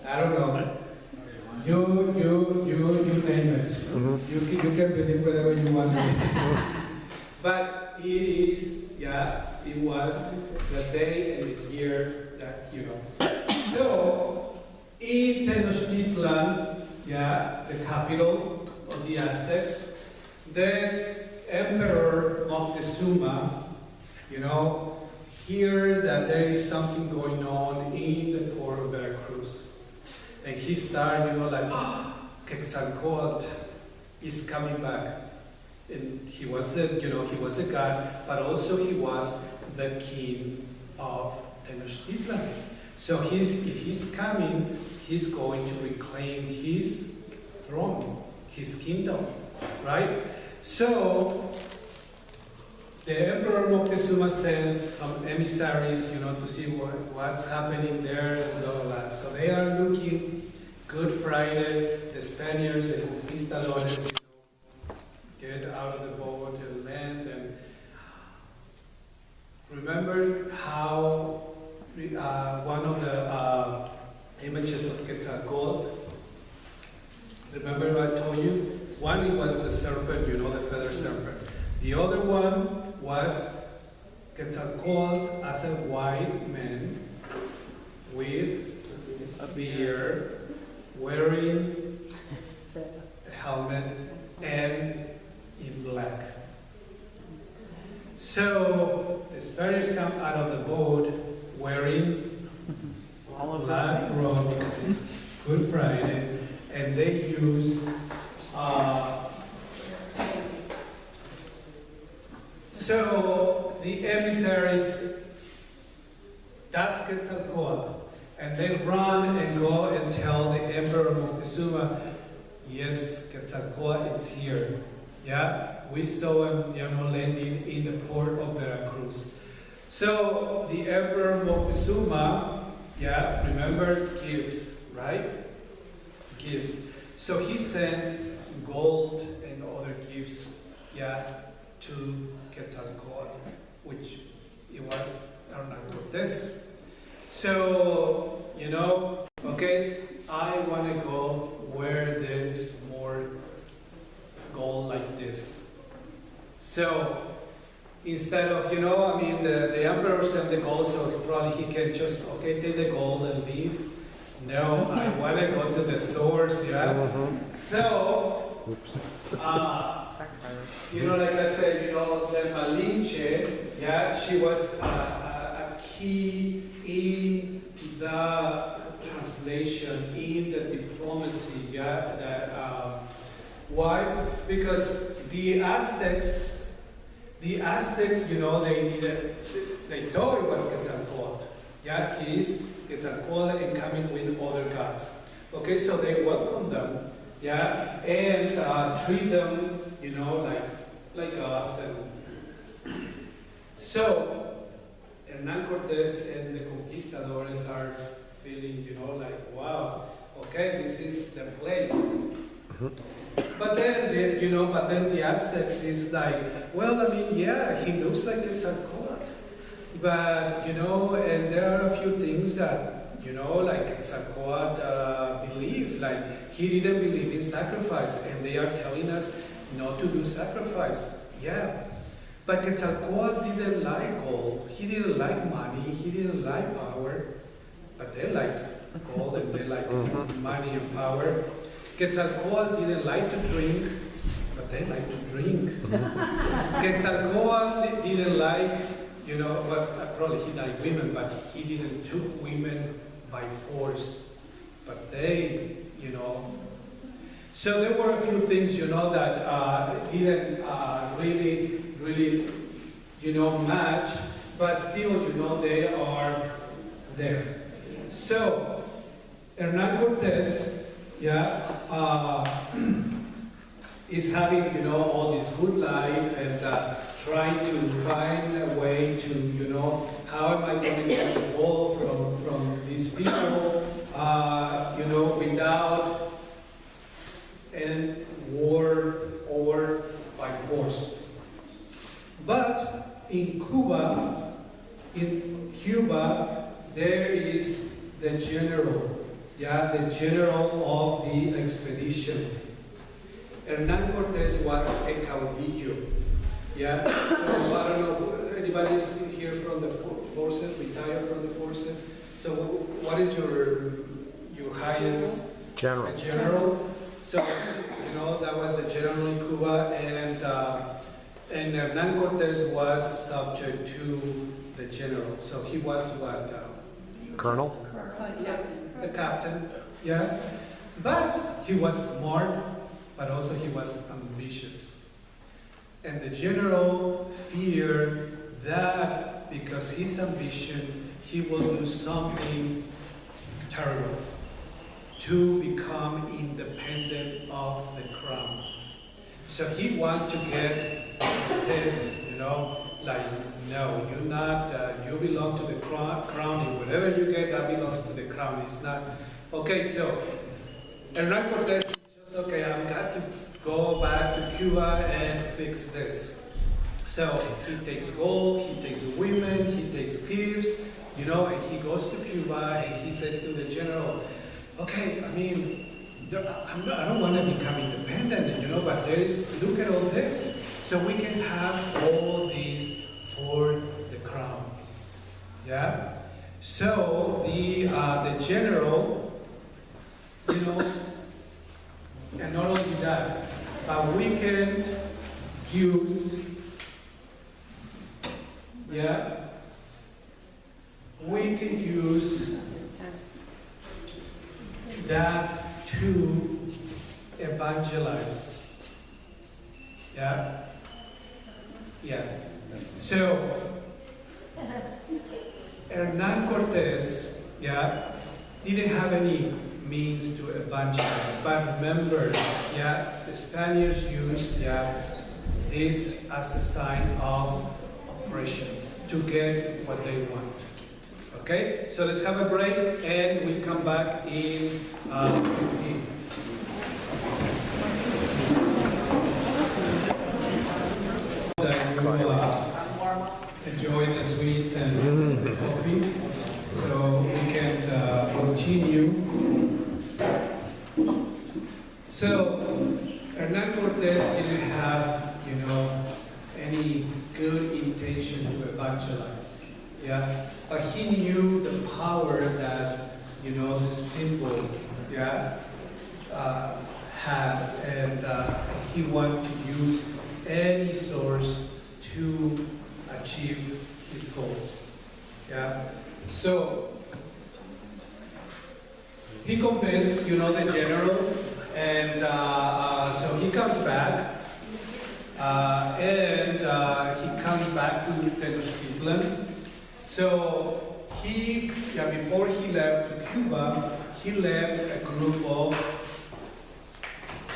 I don't know. You name it. You can believe whatever you want to. But it is, it was the day and the year that, So, in Tenochtitlan, the capital of the Aztecs, the Emperor Moctezuma, hear that there is something going on in the port of Veracruz. And he started, Quetzalcoatl is coming back. And he was he was a god, but also he was the king of Tenochtitlan. So if he's coming, he's going to reclaim his throne, his kingdom, right? So the Emperor Moctezuma sends some emissaries, to see what's happening there, and blah, blah, blah. So they are looking Good Friday, the Spaniards, the conquistadores, get out of the boat and land. And remember how one of the images of Quetzalcoatl, remember what I told you? One, it was the serpent, the feather serpent. The other one was Quetzalcoatl as a white man with a beard, wearing a helmet, and in black. So the Spaniards come out of the boat wearing black robe because it's Good Friday, and they use so the emissaries, that's Quetzalcoatl, and they run and go and tell the Emperor Moctezuma, yes, Quetzalcoatl is here. Yeah, we saw him, landing in the port of Veracruz. So the Emperor Moctezuma, remember, gives, right? Gives. So he sent gold and other gifts, to Quetzalcoatl, which it was Hernan Cortez. So, okay, I want to go where there's more gold like this. So, instead of, I mean, the emperor sent the gold, so probably he can just, okay, take the gold and leave. No, I want to go to the source, yeah? So, Oops. like I said, the Malinche, yeah, she was a key in the translation, in the diplomacy, yeah? Why? Because the Aztecs, they thought it was Quetzalcoatl. Yeah, he is Quetzalcoatl and coming with other gods. Okay, so they welcome them, yeah, and treat them, like gods. And so, Hernán Cortés and the conquistadores are feeling, like, wow, okay, this is the place. But then, the Aztecs is like, well, I mean, yeah, he looks like a Quetzalcoatl. But, and there are a few things that, like Quetzalcoatl believe, like he didn't believe in sacrifice, and they are telling us not to do sacrifice. Yeah. But Quetzalcoatl didn't like gold, he didn't like money, he didn't like power, but they like gold and they like money and power. Quetzalcoatl didn't like to drink, but they like to drink. Quetzalcoatl didn't like, probably he liked women, but he didn't took women by force. But they, So there were a few things, that didn't really, match, but still, they are there. So, Hernán Cortés, is having, all this good life and trying to find a way to, how am I going to get the ball from these people, without and war or by force. But in Cuba, there is the general, the general of the expedition. Hernán Cortés was a caudillo. Yeah, so I don't know, anybody's here from the forces, retired from the forces? So what is your highest? General. General. So, that was the general in Cuba, and Hernán Cortés was subject to the general. So he was what? Colonel? The captain, yeah. But he was smart, but also he was ambitious. And the general feared that because his ambition, he will do something terrible to become independent of the crown. So he wanted to get this, like, no, you're not, you belong to the crown, and whatever you get, that belongs to the crown. It's not, okay, so Hernán Cortés is just, okay, I've got to go back to Cuba and fix this. So he takes gold, he takes women, he takes gifts, and he goes to Cuba and he says to the general, okay, I mean, I don't want to become independent, but look at all this. So we can have all these for the crown. Yeah? So the general, and not only that, but we can use, we can use that to evangelize. Yeah? Yeah. So, Hernán Cortés, didn't have any means to evangelize. But remember, the Spaniards used, this as a sign of oppression to get what they want. Okay, so let's have a break and we come back in 15. That you will enjoy the sweets and the coffee, so we can continue. So Hernán Cortés didn't have, any good knew the power that, you know, this symbol, yeah, had, and he wanted to use any source to achieve his goals. Yeah. So he convinced, you know, the general, and so he comes back, and he comes back to Tenochtitlan. So he, before he left to Cuba, he left a group of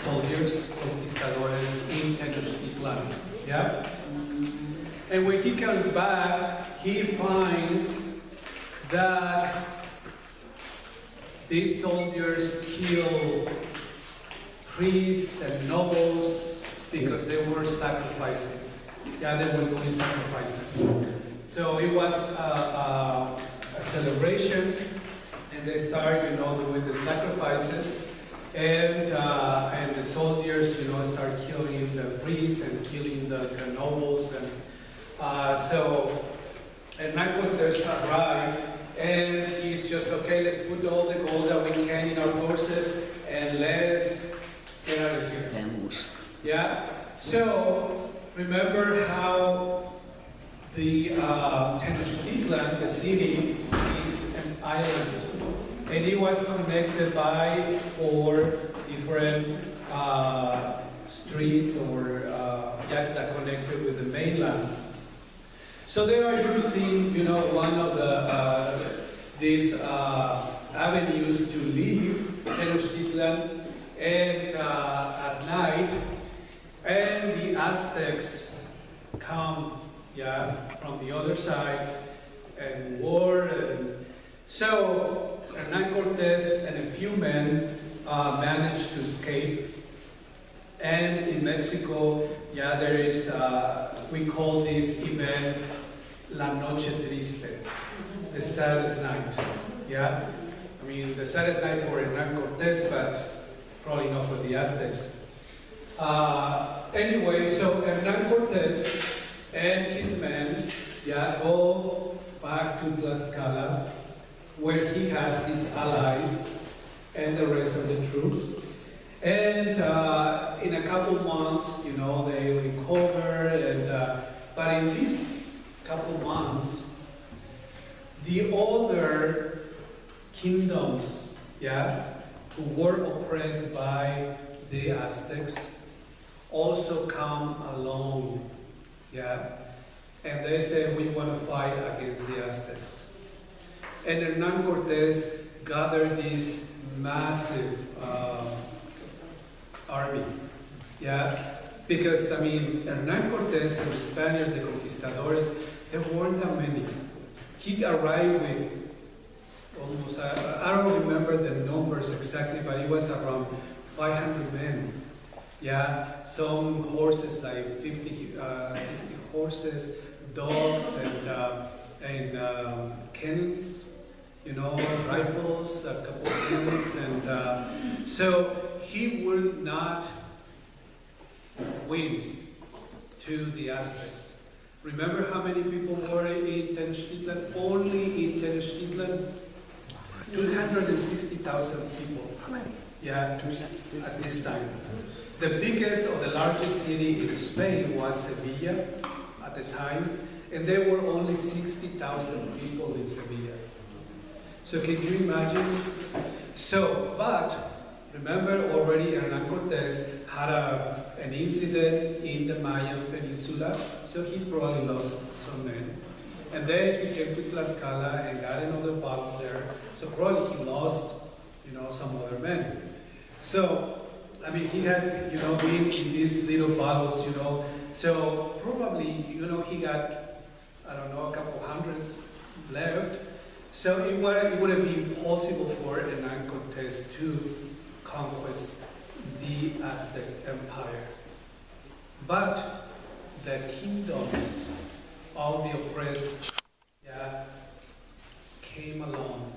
soldiers, conquistadores in Tenochtitlan. Yeah. And when he comes back, he finds that these soldiers kill priests and nobles because they were sacrificing. Yeah, they were doing sacrifices. So it was a celebration, and they started, you know, doing the sacrifices, and the soldiers, you know, start killing the priests and killing the nobles, and so Hernán Cortés arrived, and he's just, okay, let's put all the gold that we can in our horses, and let's get out of here. Yeah? So, remember how the Tenochtitlan, the city, is an island, and it was connected by 4 different streets or that connected with the mainland. So they are using, you know, one of the these avenues to leave Tenochtitlan, and at night, and the Aztecs come, yeah, from the other side and war. And so Hernán Cortés and a few men managed to escape. And in Mexico, yeah, there is, we call this event La Noche Triste, the saddest night. Yeah, I mean, the saddest night for Hernán Cortés, but probably not for the Aztecs. Anyway, so Hernán Cortés and his men, yeah, go back to Tlaxcala, where he has his allies and the rest of the troops. And in a couple months, you know, they recover, and but in these couple months, the other kingdoms, yeah, who were oppressed by the Aztecs, also come along, yeah, and they say, we want to fight against the Aztecs. And Hernán Cortés gathered this massive army, yeah, because, I mean, Hernán Cortés and the Spaniards, the conquistadores, there weren't that many. He arrived with almost, I don't remember the numbers exactly, but it was around 500 men. Yeah, some horses, like 50, 60 horses, dogs, and cannons, you know, rifles, a couple of cannons, and so he would not win to the Aztecs. Remember how many people were in Tenochtitlan? Only in Tenochtitlan, 260,000 people. Yeah, at this time. The biggest or the largest city in Spain was Sevilla at the time, and there were only 60,000 people in Sevilla. So can you imagine? So, but remember already Hernán Cortés had an incident in the Mayan Peninsula, so he probably lost some men. And then he came to Tlaxcala and got another battle there, so probably he lost, you know, some other men. So, I mean, he has, you know, been in these little battles, you know, so probably, you know, he got, I don't know, a couple hundreds left. So it wouldn't be possible for Hernán Cortés to conquest the Aztec Empire. But the kingdoms of the oppressed, yeah, came along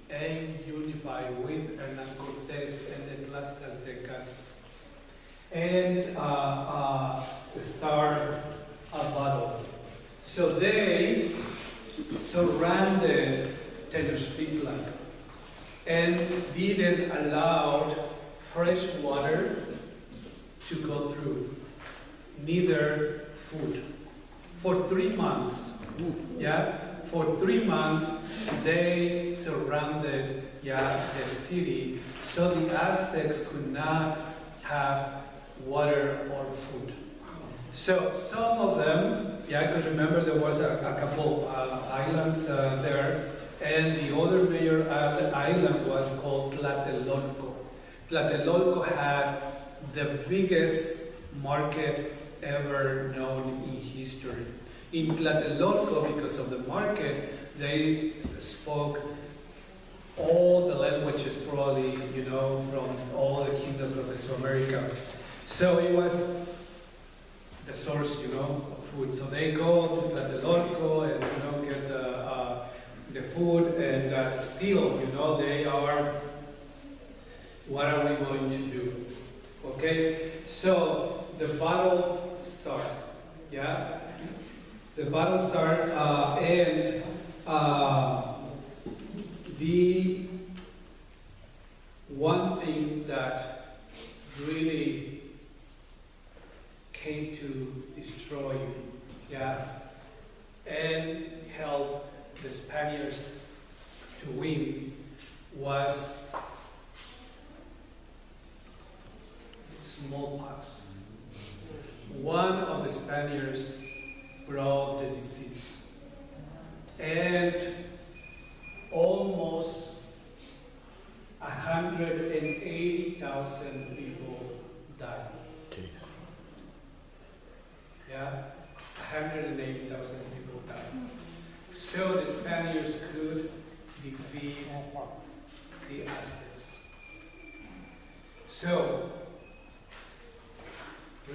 and unified with Hernán Cortés and the Tlaxcaltecas, and start a battle. So they surrounded Tenochtitlan, and didn't allow fresh water to go through, neither food. For 3 months, for 3 months, they surrounded, the city, so the Aztecs could not have water or food. So some of them, because remember there was a couple islands there, and the other major island was called Tlatelolco. Tlatelolco had the biggest market ever known in history. In Tlatelolco, because of the market, they spoke all the languages probably, from all the kingdoms of Mesoamerica. So it was the source, of food. So they go to Tlatelolco and, get the food, and still, they are, what are we going to do? Okay, so the battle start, the battle start, and the one thing that really came to destroy, and help the Spaniards to win was smallpox. One of the Spaniards brought the disease, and almost 180,000 people died. Jeez. 180,000 people died. So the Spaniards could defeat the Aztecs. So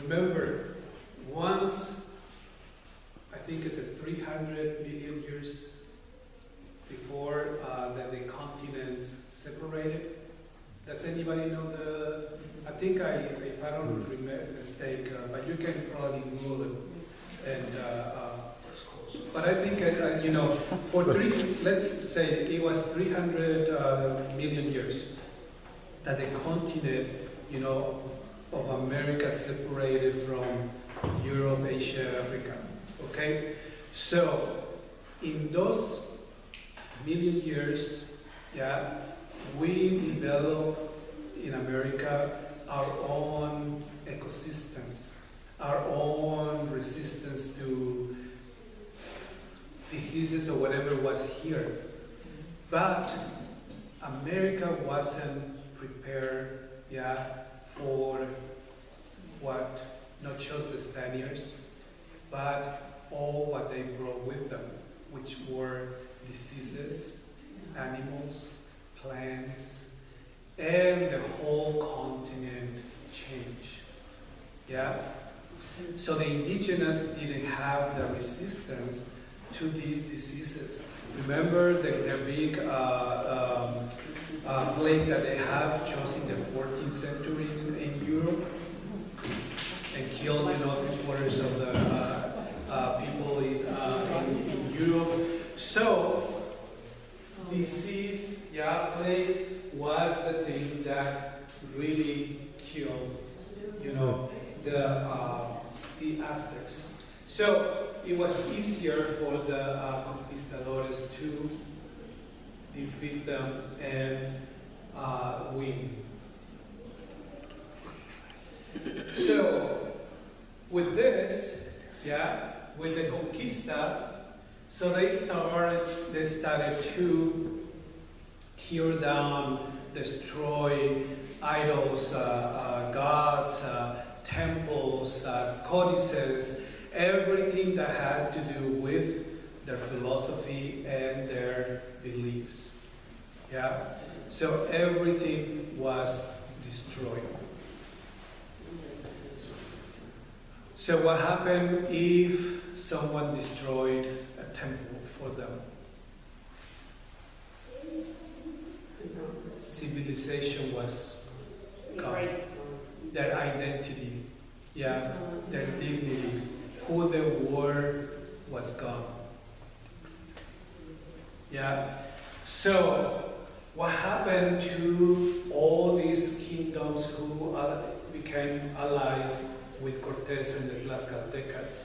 remember, once, I think it's 300 million years before that the continents separated. Does anybody know I think if I don't mistake, but you can probably Google it. And, but I think, let's say it was 300 million years that the continent, of America separated from Europe, Asia, Africa. Okay? So, in those million years, we developed in America our own ecosystems, our own resistance to diseases or whatever was here. But America wasn't prepared, for what, not just the Spaniards, but all what they brought with them, which were diseases, animals, plants, and the whole continent changed. So the indigenous didn't have the resistance to these diseases. Remember the big plague that they have just in the 14th century in Europe, and killed, 3/4 of the people in Europe. So disease, plagues was the thing that really killed, the Aztecs. So it was easier for the conquistadores to defeat them and win. So with this, with the conquista, so they started to tear down, destroy idols, gods, temples, codices, everything that had to do with their philosophy and their beliefs. So everything was destroyed. So what happened if someone destroyed a temple for them? Civilization was gone. Their identity, their dignity, who they were was gone. So, what happened to all these kingdoms who became allies with Cortés and the Tlaxcaltecas?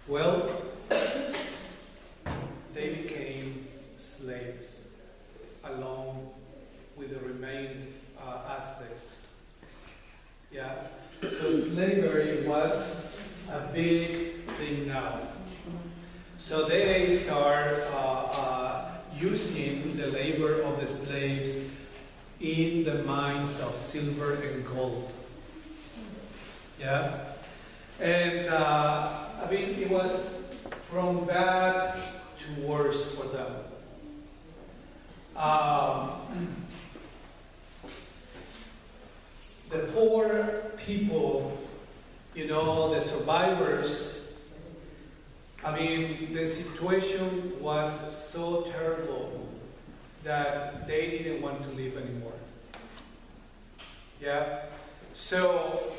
Well, they became slaves along with the remaining Aztecs. Yeah, so slavery was a big thing now. So they start using the labor of the slaves in the mines of silver and gold. Yeah, and I mean it was from bad to worse for them. The poor people, you know, the survivors, I mean, the situation was so terrible that they didn't want to live anymore. Yeah? So,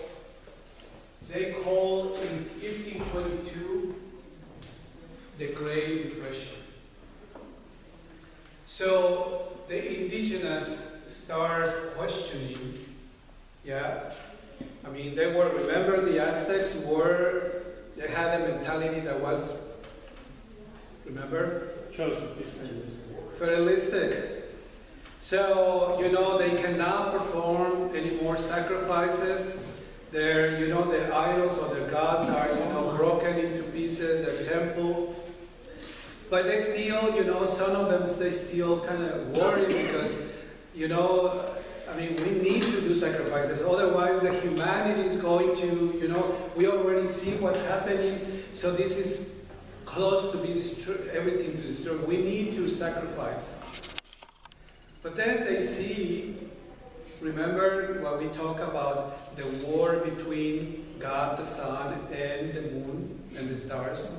they called in 1522 the Great Depression. So, the indigenous start questioning, yeah? I mean, they were, remember the Aztecs they had a mentality that was, remember? Chosen. Fatalistic. So, you know, they cannot perform any more sacrifices. Their, you know, their idols or their gods are, you know, broken into pieces, their temple. But they still, you know, some of them, they still kind of worry because, you know, I mean, we need to do sacrifices. Otherwise, the humanity is going to, you know, we already see what's happening. So this is close to be destroyed, everything to destroy. We need to sacrifice. But then they see, remember what we talk about, the war between God, the sun, and the moon and the stars.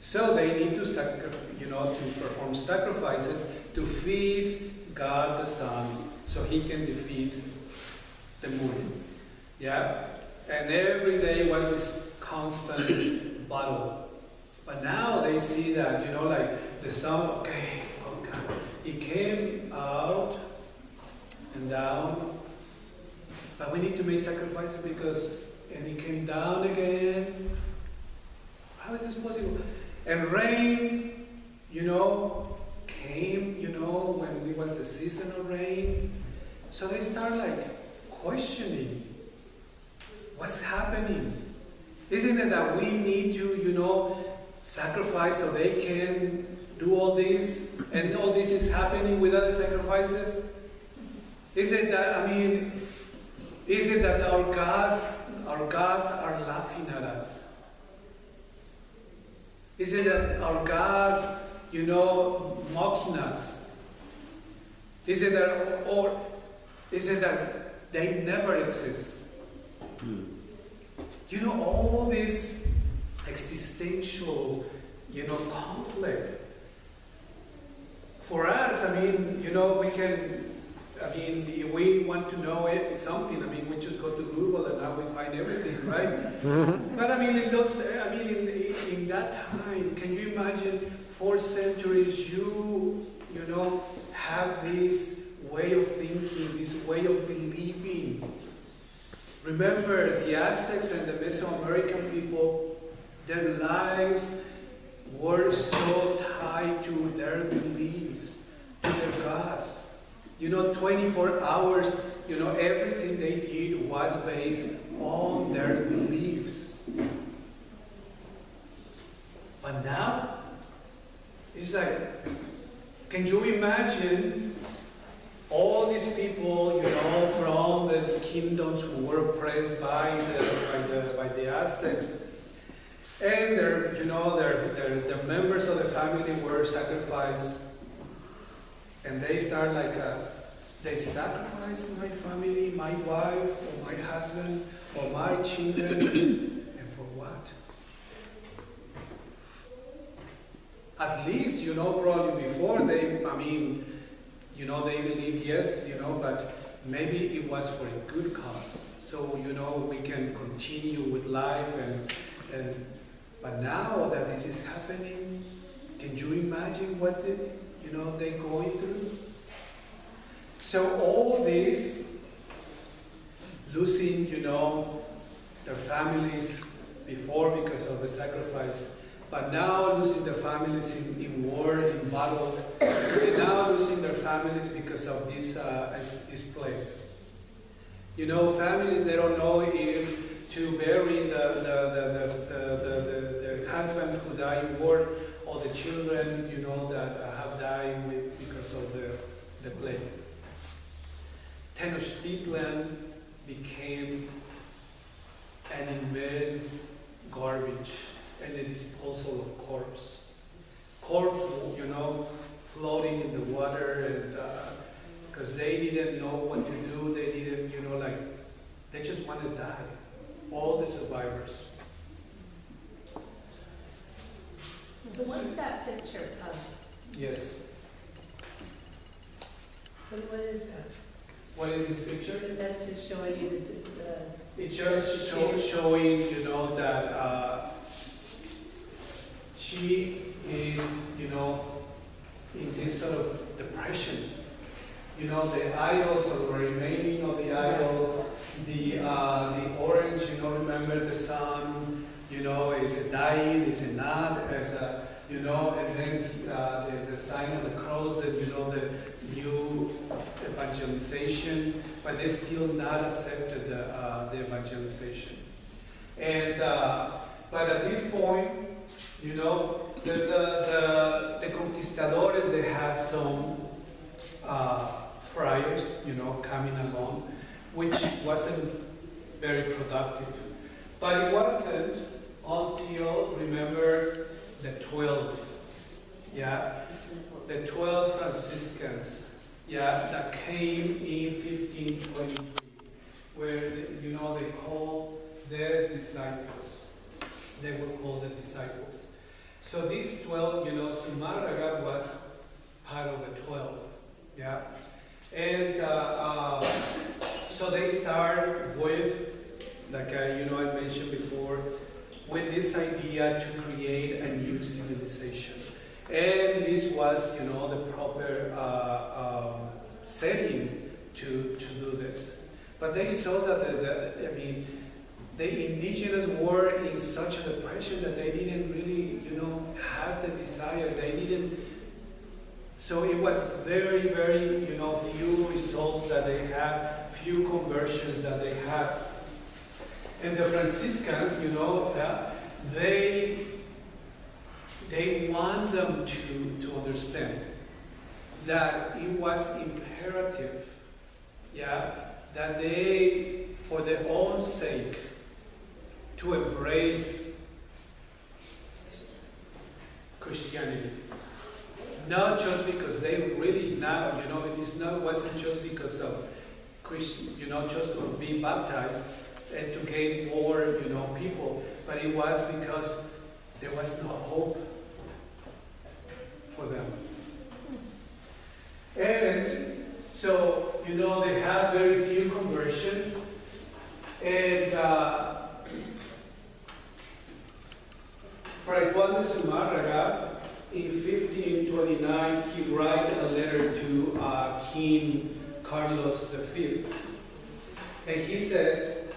So they need to to perform sacrifices to feed God, the sun, so he can defeat the moon. Yeah? And every day was this constant battle. But now they see that, you know, like the sun, okay, oh God, it came out and down, but we need to make sacrifices because, and it came down again. How is this possible? And rain, you know, came, you know, when it was the season of rain. So they start like questioning what's happening. Isn't it that we need to, you know, sacrifice so they can do all this, and all this is happening with other sacrifices? Is it that, I mean, is it that our gods are laughing at us? Is it that our gods, you know, mocking us? Is it that, or is it that they never exist? You know, all this existential, you know, conflict. For us, I mean, you know, we can, I mean, if we want to know something, I mean, we just go to Google and now we find everything, right? But I mean, in that time, can you imagine 4 centuries, you know, have this way of thinking, this way of believing. Remember, the Aztecs and the Mesoamerican people, their lives were so tied to their beliefs, to their gods. You know, 24 hours, you know, everything they did was based on their beliefs. But now, it's like, can you imagine all these people, you know, from the kingdoms who were oppressed by the Aztecs, and their, you know, their members of the family were sacrificed, and they start like, they sacrifice my family, my wife, or my husband, or my children, and for what? At least, you know, probably before they, I mean, you know, they believe yes, you know, but maybe it was for a good cause. So, you know, we can continue with life but now that this is happening, can you imagine what they're going through. So all this, losing, their families before because of the sacrifice, but now losing their families in war, in battle, and now losing their families because of this plague. Families, they don't know if to bury the husband who died in war, or the children, that have died because of the plague. Tenochtitlan became an immense garbage and a disposal of corpse. Corpse, floating in the water, and because they didn't know what to do, they didn't, they just want to die. All the survivors. So what's that picture of? Yes. What is that? What is this picture? That's just showing you the It's just showing, that she is, in this sort of depression. The idols, or the remaining of the idols, the orange, remember the sun, is it dying, is it not, as a, and then the sign of the cross, and the new evangelization, but they still not accepted the evangelization. And but at this point, the conquistadores, they had some friars, coming along, which wasn't very productive. But it wasn't until, remember, the 12, the 12 Franciscans, that came in 1523, where, they called their disciples. They were called the disciples. So these 12, Zumárraga was part of the 12, And so they start with, like I mentioned before, with this idea to create a new civilization. And this was, the proper setting to do this. But they saw that the indigenous were in such a depression that they didn't really, have the desire. They didn't. So it was very, very, few results that they had, few conversions that they had. And the Franciscans, they want them to understand that it was imperative, that they, for their own sake, to embrace Christianity. Not just because they really now, wasn't just because of Christian, just to be baptized and to gain more, people, but it was because there was no hope for them. And so, they had very few conversions, and Fray Juan de Zumárraga, in 1529, he wrote a letter to King Carlos V. And he says,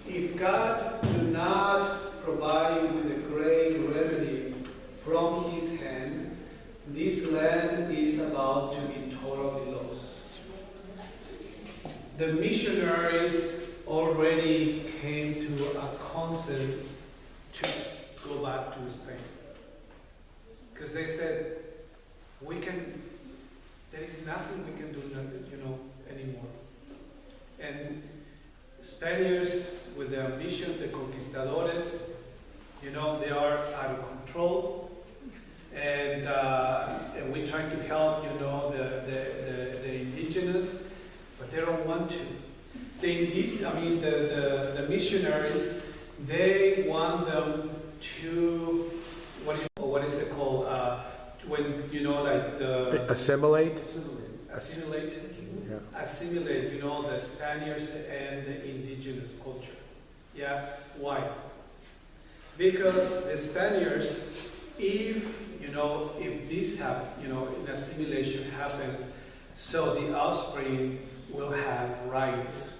if God do not provide with a great remedy from his hand, this land is about to be totally lost. The missionaries already came to a consensus to go back to Spain. Because they said, there is nothing we can do, anymore. And Spaniards, with their ambition, the conquistadores, they are out of control. And we try to help, the indigenous, but they don't want to. The missionaries, they want them to, what is it called? When, assimilate? Assimilate, the Spaniards and the indigenous culture. Why? Because the Spaniards, if if this if assimilation happens, so the offspring will have rights.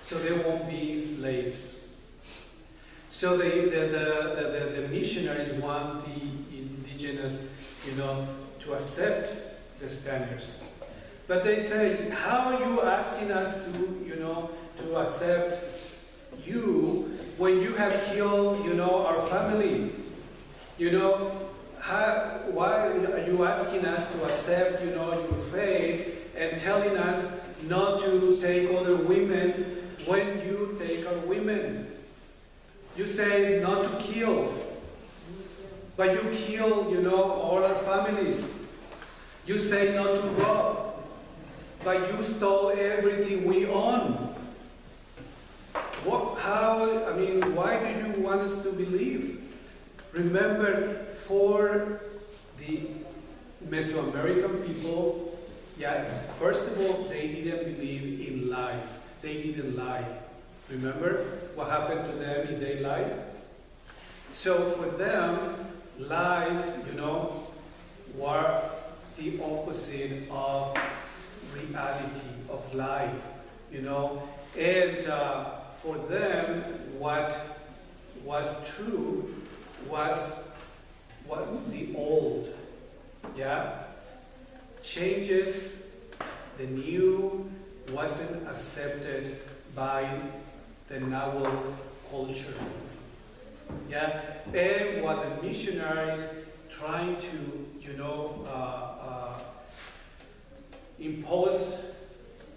So there won't be slaves. So the missionaries want the indigenous, to accept the Spaniards. But they say, how are you asking us to accept you when you have killed, our family? Why are you asking us to accept, your faith and telling us not to take other women when you take our women? You say not to kill, but you kill, all our families. You say not to rob, but you stole everything we own. Why do you want us to believe? Remember, for the Mesoamerican people, first of all, they didn't believe in lies. They didn't lie. Remember what happened to them if they lied? So for them, lies, were the opposite of reality, of life, And for them, what was true was what the old, changes, the new wasn't accepted by the novel culture. And what the missionaries trying to, impose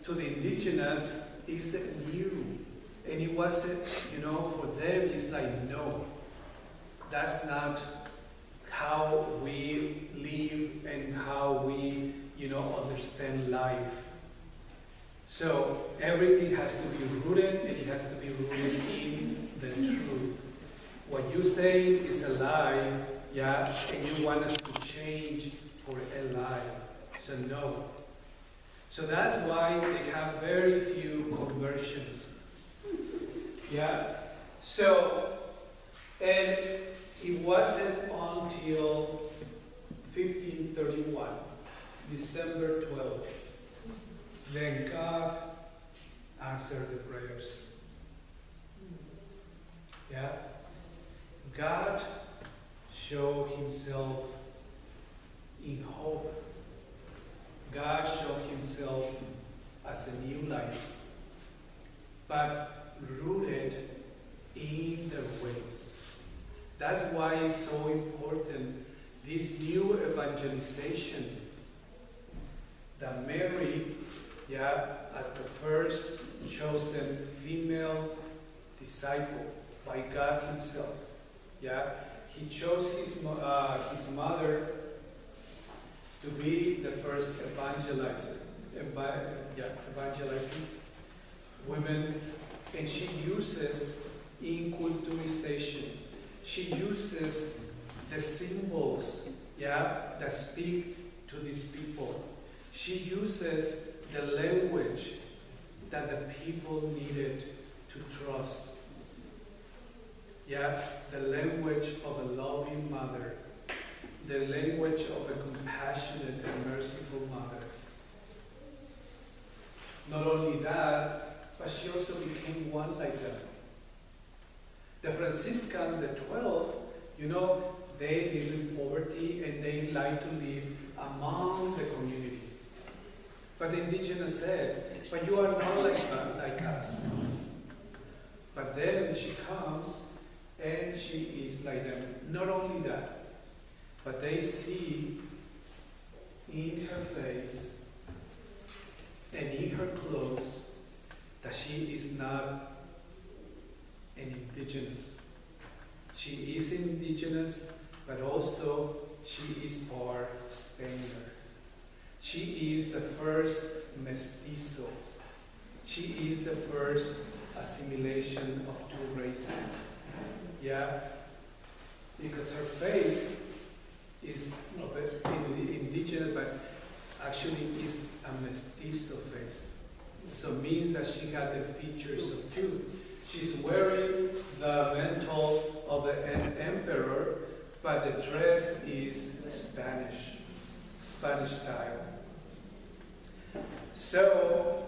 to the indigenous is the new. And it wasn't, for them, it's like, no, that's not how we live and how we, understand life. So everything has to be rooted, and it has to be rooted in the truth. What you say is a lie, and you want us to change for a lie. So no. So that's why they have very few conversions. So, and it wasn't until 1531, December 12th, then God answered the prayers. God showed himself in hope. God showed himself as a new life, but rooted in their ways. That's why it's so important, this new evangelization, that Mary, as the first chosen female disciple by God himself, he chose his mother to be the first evangelizer, evangelizing women, and she uses inculturization. She uses the symbols, that speak to these people. She uses the language that the people needed to trust. The language of a loving mother, the language of a compassionate and merciful mother. Not only that, but she also became one like them. The Franciscans, the 12, they live in poverty and they like to live among the community. But the indigenous said, but you are not like us. But then she comes and she is like them. Not only that, but they see in her face and in her clothes that she is not an indigenous. She is indigenous, but also she is part Spaniard. She is the first mestizo. She is the first assimilation of two races. Because her face is indigenous, but actually is a mestizo face. So it means that she had the features of two. She's wearing the mantle of an emperor, but the dress is Spanish style. So,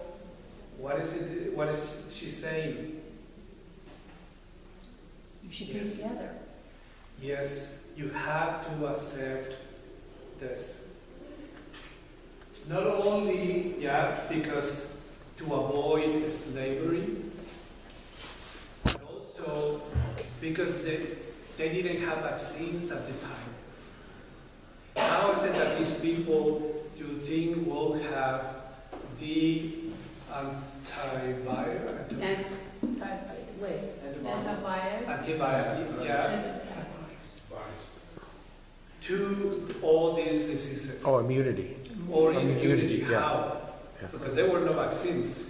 what is she saying? You should be Yes. together. Yes, you have to accept this. Not only, because to avoid slavery, but also because they didn't have vaccines at the time. How is it that these people, do you think, will have the antivirus? Antibiotic, to all these diseases. Oh, immunity. Or immunity, immunity, yeah. how? Yeah. Because there were no vaccines.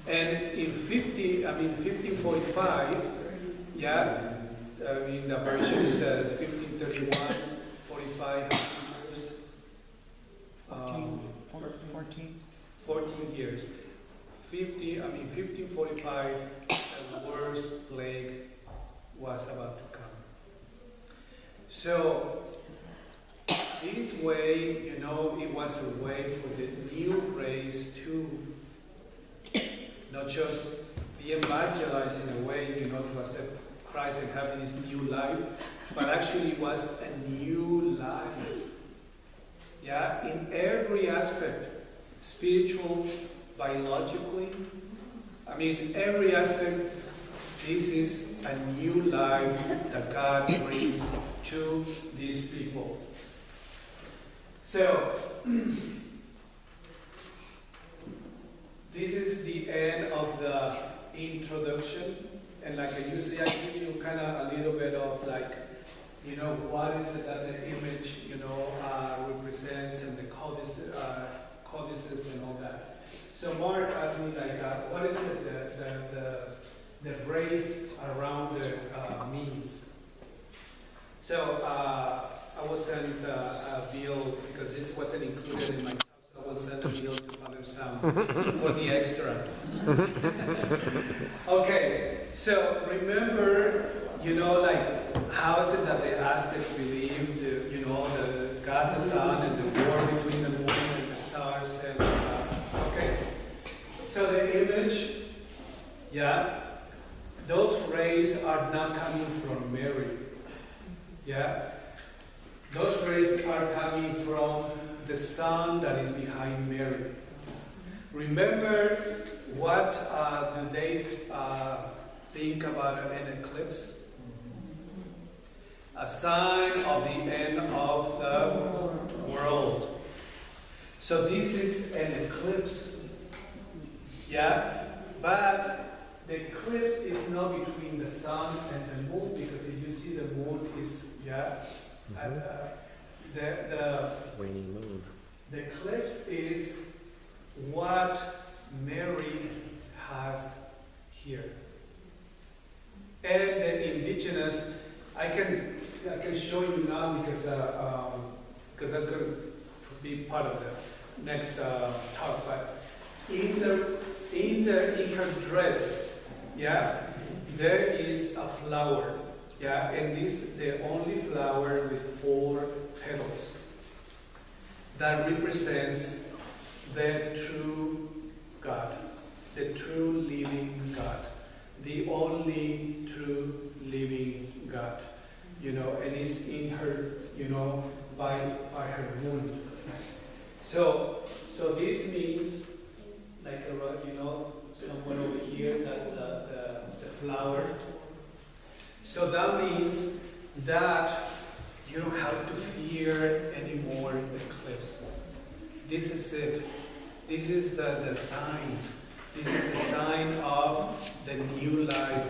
And in 1545, the version is 1531, 45 years. 14 years. 1545, the worst plague was about to come. So, this way, it was a way for the new race to not just be evangelized in a way, to accept Christ and have this new life, but actually it was a new life. Yeah, in every aspect, spiritual, biologically, every aspect, this is a new life that God brings to these people. So, this is the end of the introduction, and like I usually I give you kind of a little bit of what is it that the image, represents, and the codices and all that. So Mark asked me what is it the race around the means? So I will send a bill, because this wasn't included in my talk, so I will send a bill to Father Sam for the extra. Okay, so remember, how is it that the Aztecs believed, the God the Sun and the war between the moon and the stars, and okay. So the image, those rays are not coming from Mary. Those rays are coming from the sun that is behind Mary. Remember, what do they think about an eclipse? A sign of the end of the world. So this is an eclipse. But the eclipse is not between the sun and the moon, because if you see the moon is, the Waning moon. the eclipse is what Mary has here. And the indigenous, I can show you now, because that's going to be part of the next talk. But in her dress, there is a flower, and this is the only flower with 4 petals that represents the true God, the true living God, the only true living God, and it's in her, by her wound. So this means, like, someone over here, that's the flower. So that means that you don't have to fear any more eclipses. This is it. This is the sign. This is the sign of the new life.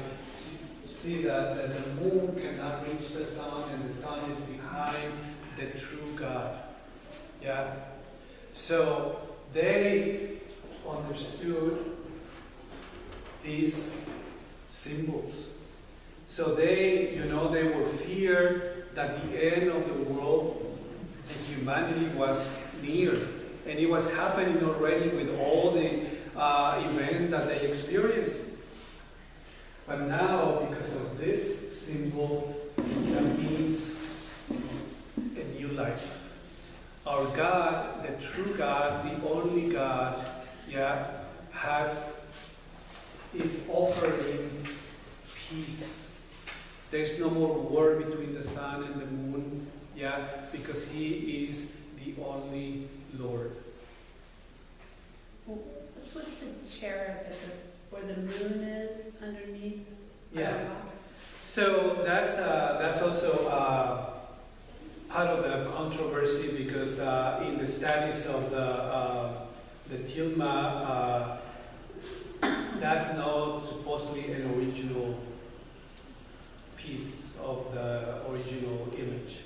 See that the moon cannot reach the sun, and the sun is behind the true God. So they understood these symbols. So they were feared that the end of the world and humanity was near. And it was happening already with all the events that they experienced. But now, because of this symbol, that means a new life. Our God, the true God, the only God, is offering peace. There's no more war between the sun and the moon, because He is the only Lord. What's with the cherub where the moon is underneath? Yeah. So that's also part of the controversy, because in the studies of the tilma, that's not supposedly an original piece of the original image.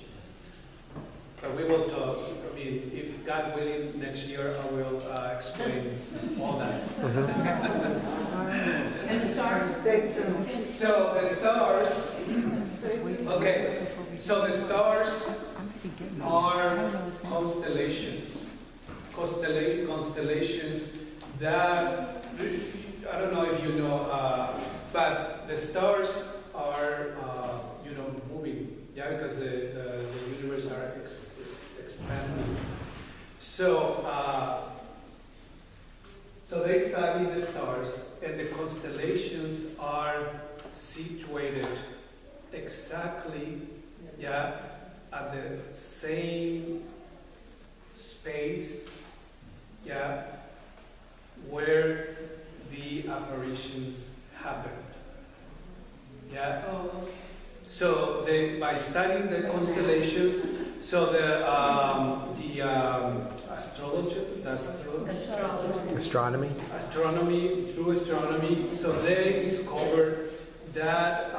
But we will talk. I mean, if God willing, next year I will explain all that. And the stars? So the stars. Okay. So the stars are constellations. Constellations that, I don't know if you know, but the stars are, moving, because the universe are expanding. So, so they study the stars, and the constellations are situated exactly, at the same space, where the apparitions happen. Oh, okay. So by studying the constellations, so the Astronomy. through astronomy, so they discovered that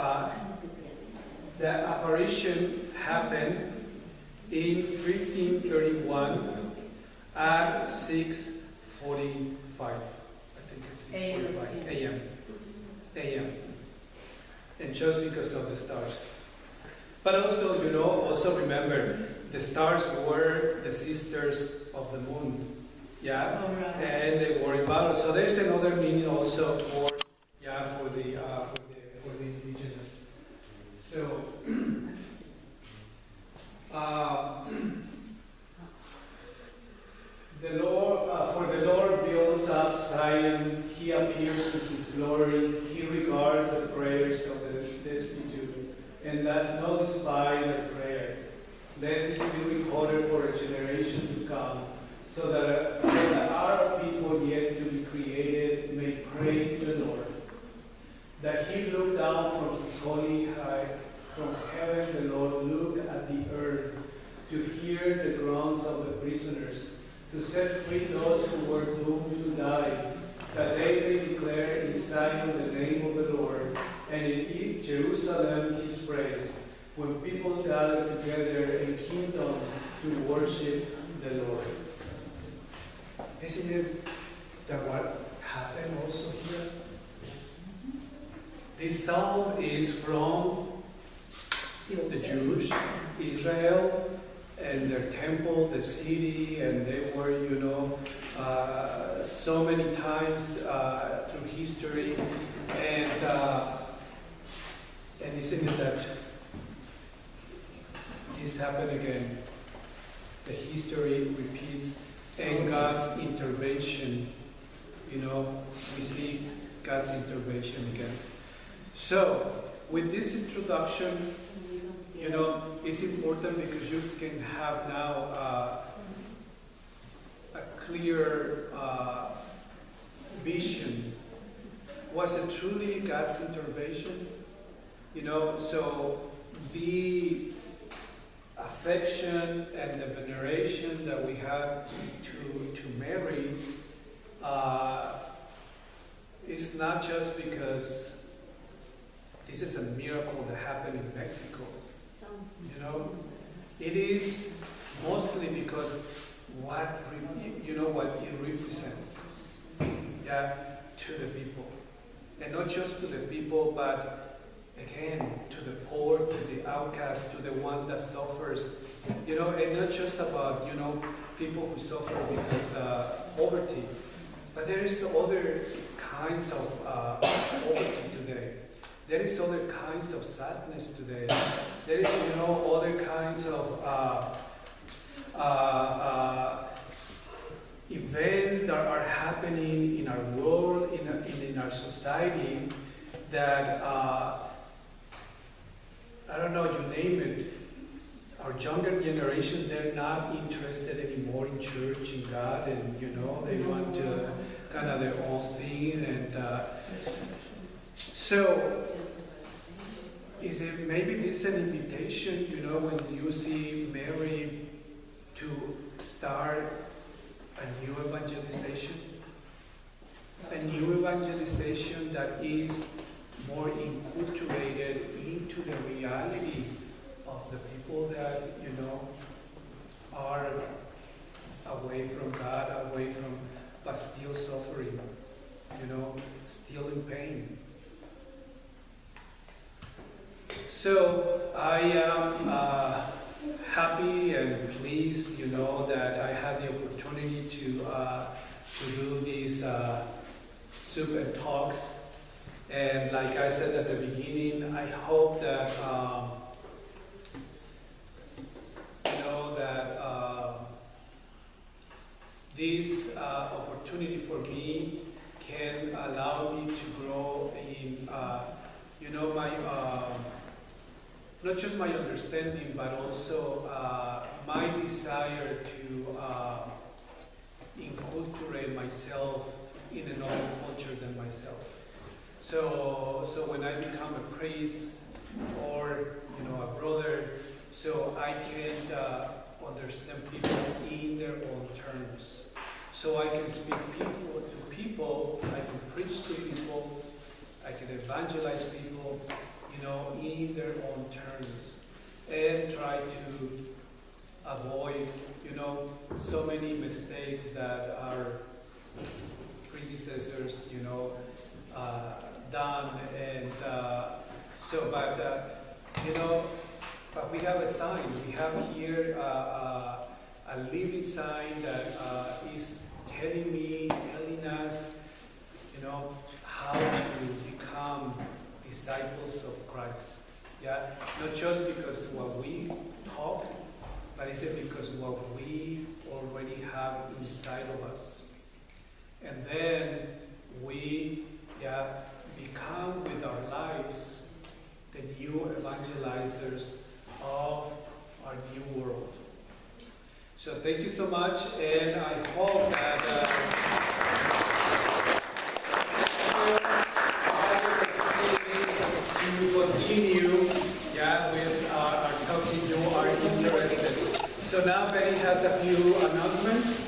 the apparition happened in 1531 at 6:45. I think it's 6:45 a.m. And just because of the stars. But also, also remember, the stars were the sisters of the moon. Yeah? Oh, right. And they were in battle. So there's another meaning also for the indigenous. So the Lord builds up Zion, He appears in His glory, He regards the prayers of the destitute, and does not despise their prayer. Let this be recorded for a generation to come, so that our people yet to be created may praise the Lord. That He looked down from His holy height, from heaven the Lord looked at the earth, to hear the groans of the prisoners, to set free those who were doomed to die, that they may declare in Zion the name of the Lord, and in Jerusalem His praise, when people gather together in kingdoms to worship the Lord. Isn't it that what happened also here? This psalm is from the Jews, Israel, and their temple, the city, and they were, so many times through history, and isn't it that this happened again? The history repeats, and God's intervention, we see God's intervention again. So, with this introduction, it's important because you can have now a clear vision. Was it truly God's intervention? So the affection and the veneration that we have to Mary is not just because this is a miracle that happened in Mexico. It is mostly because what it represents, to the people, and not just to the people, but again to the poor, to the outcast, to the one that suffers, and not just about people who suffer because poverty, but there is other kinds of poverty today. there is other kinds of sadness today. There is, you know, other kinds of events that are happening in our world, in our society, that, I don't know, you name it, our younger generations, they're not interested anymore in church, in God, and, you know, they want to kind of their own thing, and so, is it maybe this an invitation, you know, when you see Mary to start a new evangelization? A new evangelization that is more inculturated into the reality of the people that, you know, are away from God, away from, but still suffering, you know, still in pain. So I am happy and pleased, you know, that I had the opportunity to do these soup and talks. And like I said at the beginning, I hope that you know that this opportunity for me can allow me to grow in, you know, my not just my understanding, but also my desire to inculturate myself in another culture than myself. So when I become a priest or, you know, a brother, so I can understand people in their own terms. So I can speak to people, I can preach to people, I can evangelize people, you know, in their own terms, and try to avoid, you know, so many mistakes that our predecessors, you know, done, and you know, but we have a sign. We have here a living sign that is telling us, you know, how to become disciples of Christ. Yeah, not just because what we talk, but it's because what we already have inside of us. And then we, become with our lives the new evangelizers of our new world. So thank you so much, and I hope that to continue with our talks if you are interested. So now Betty has a few announcements.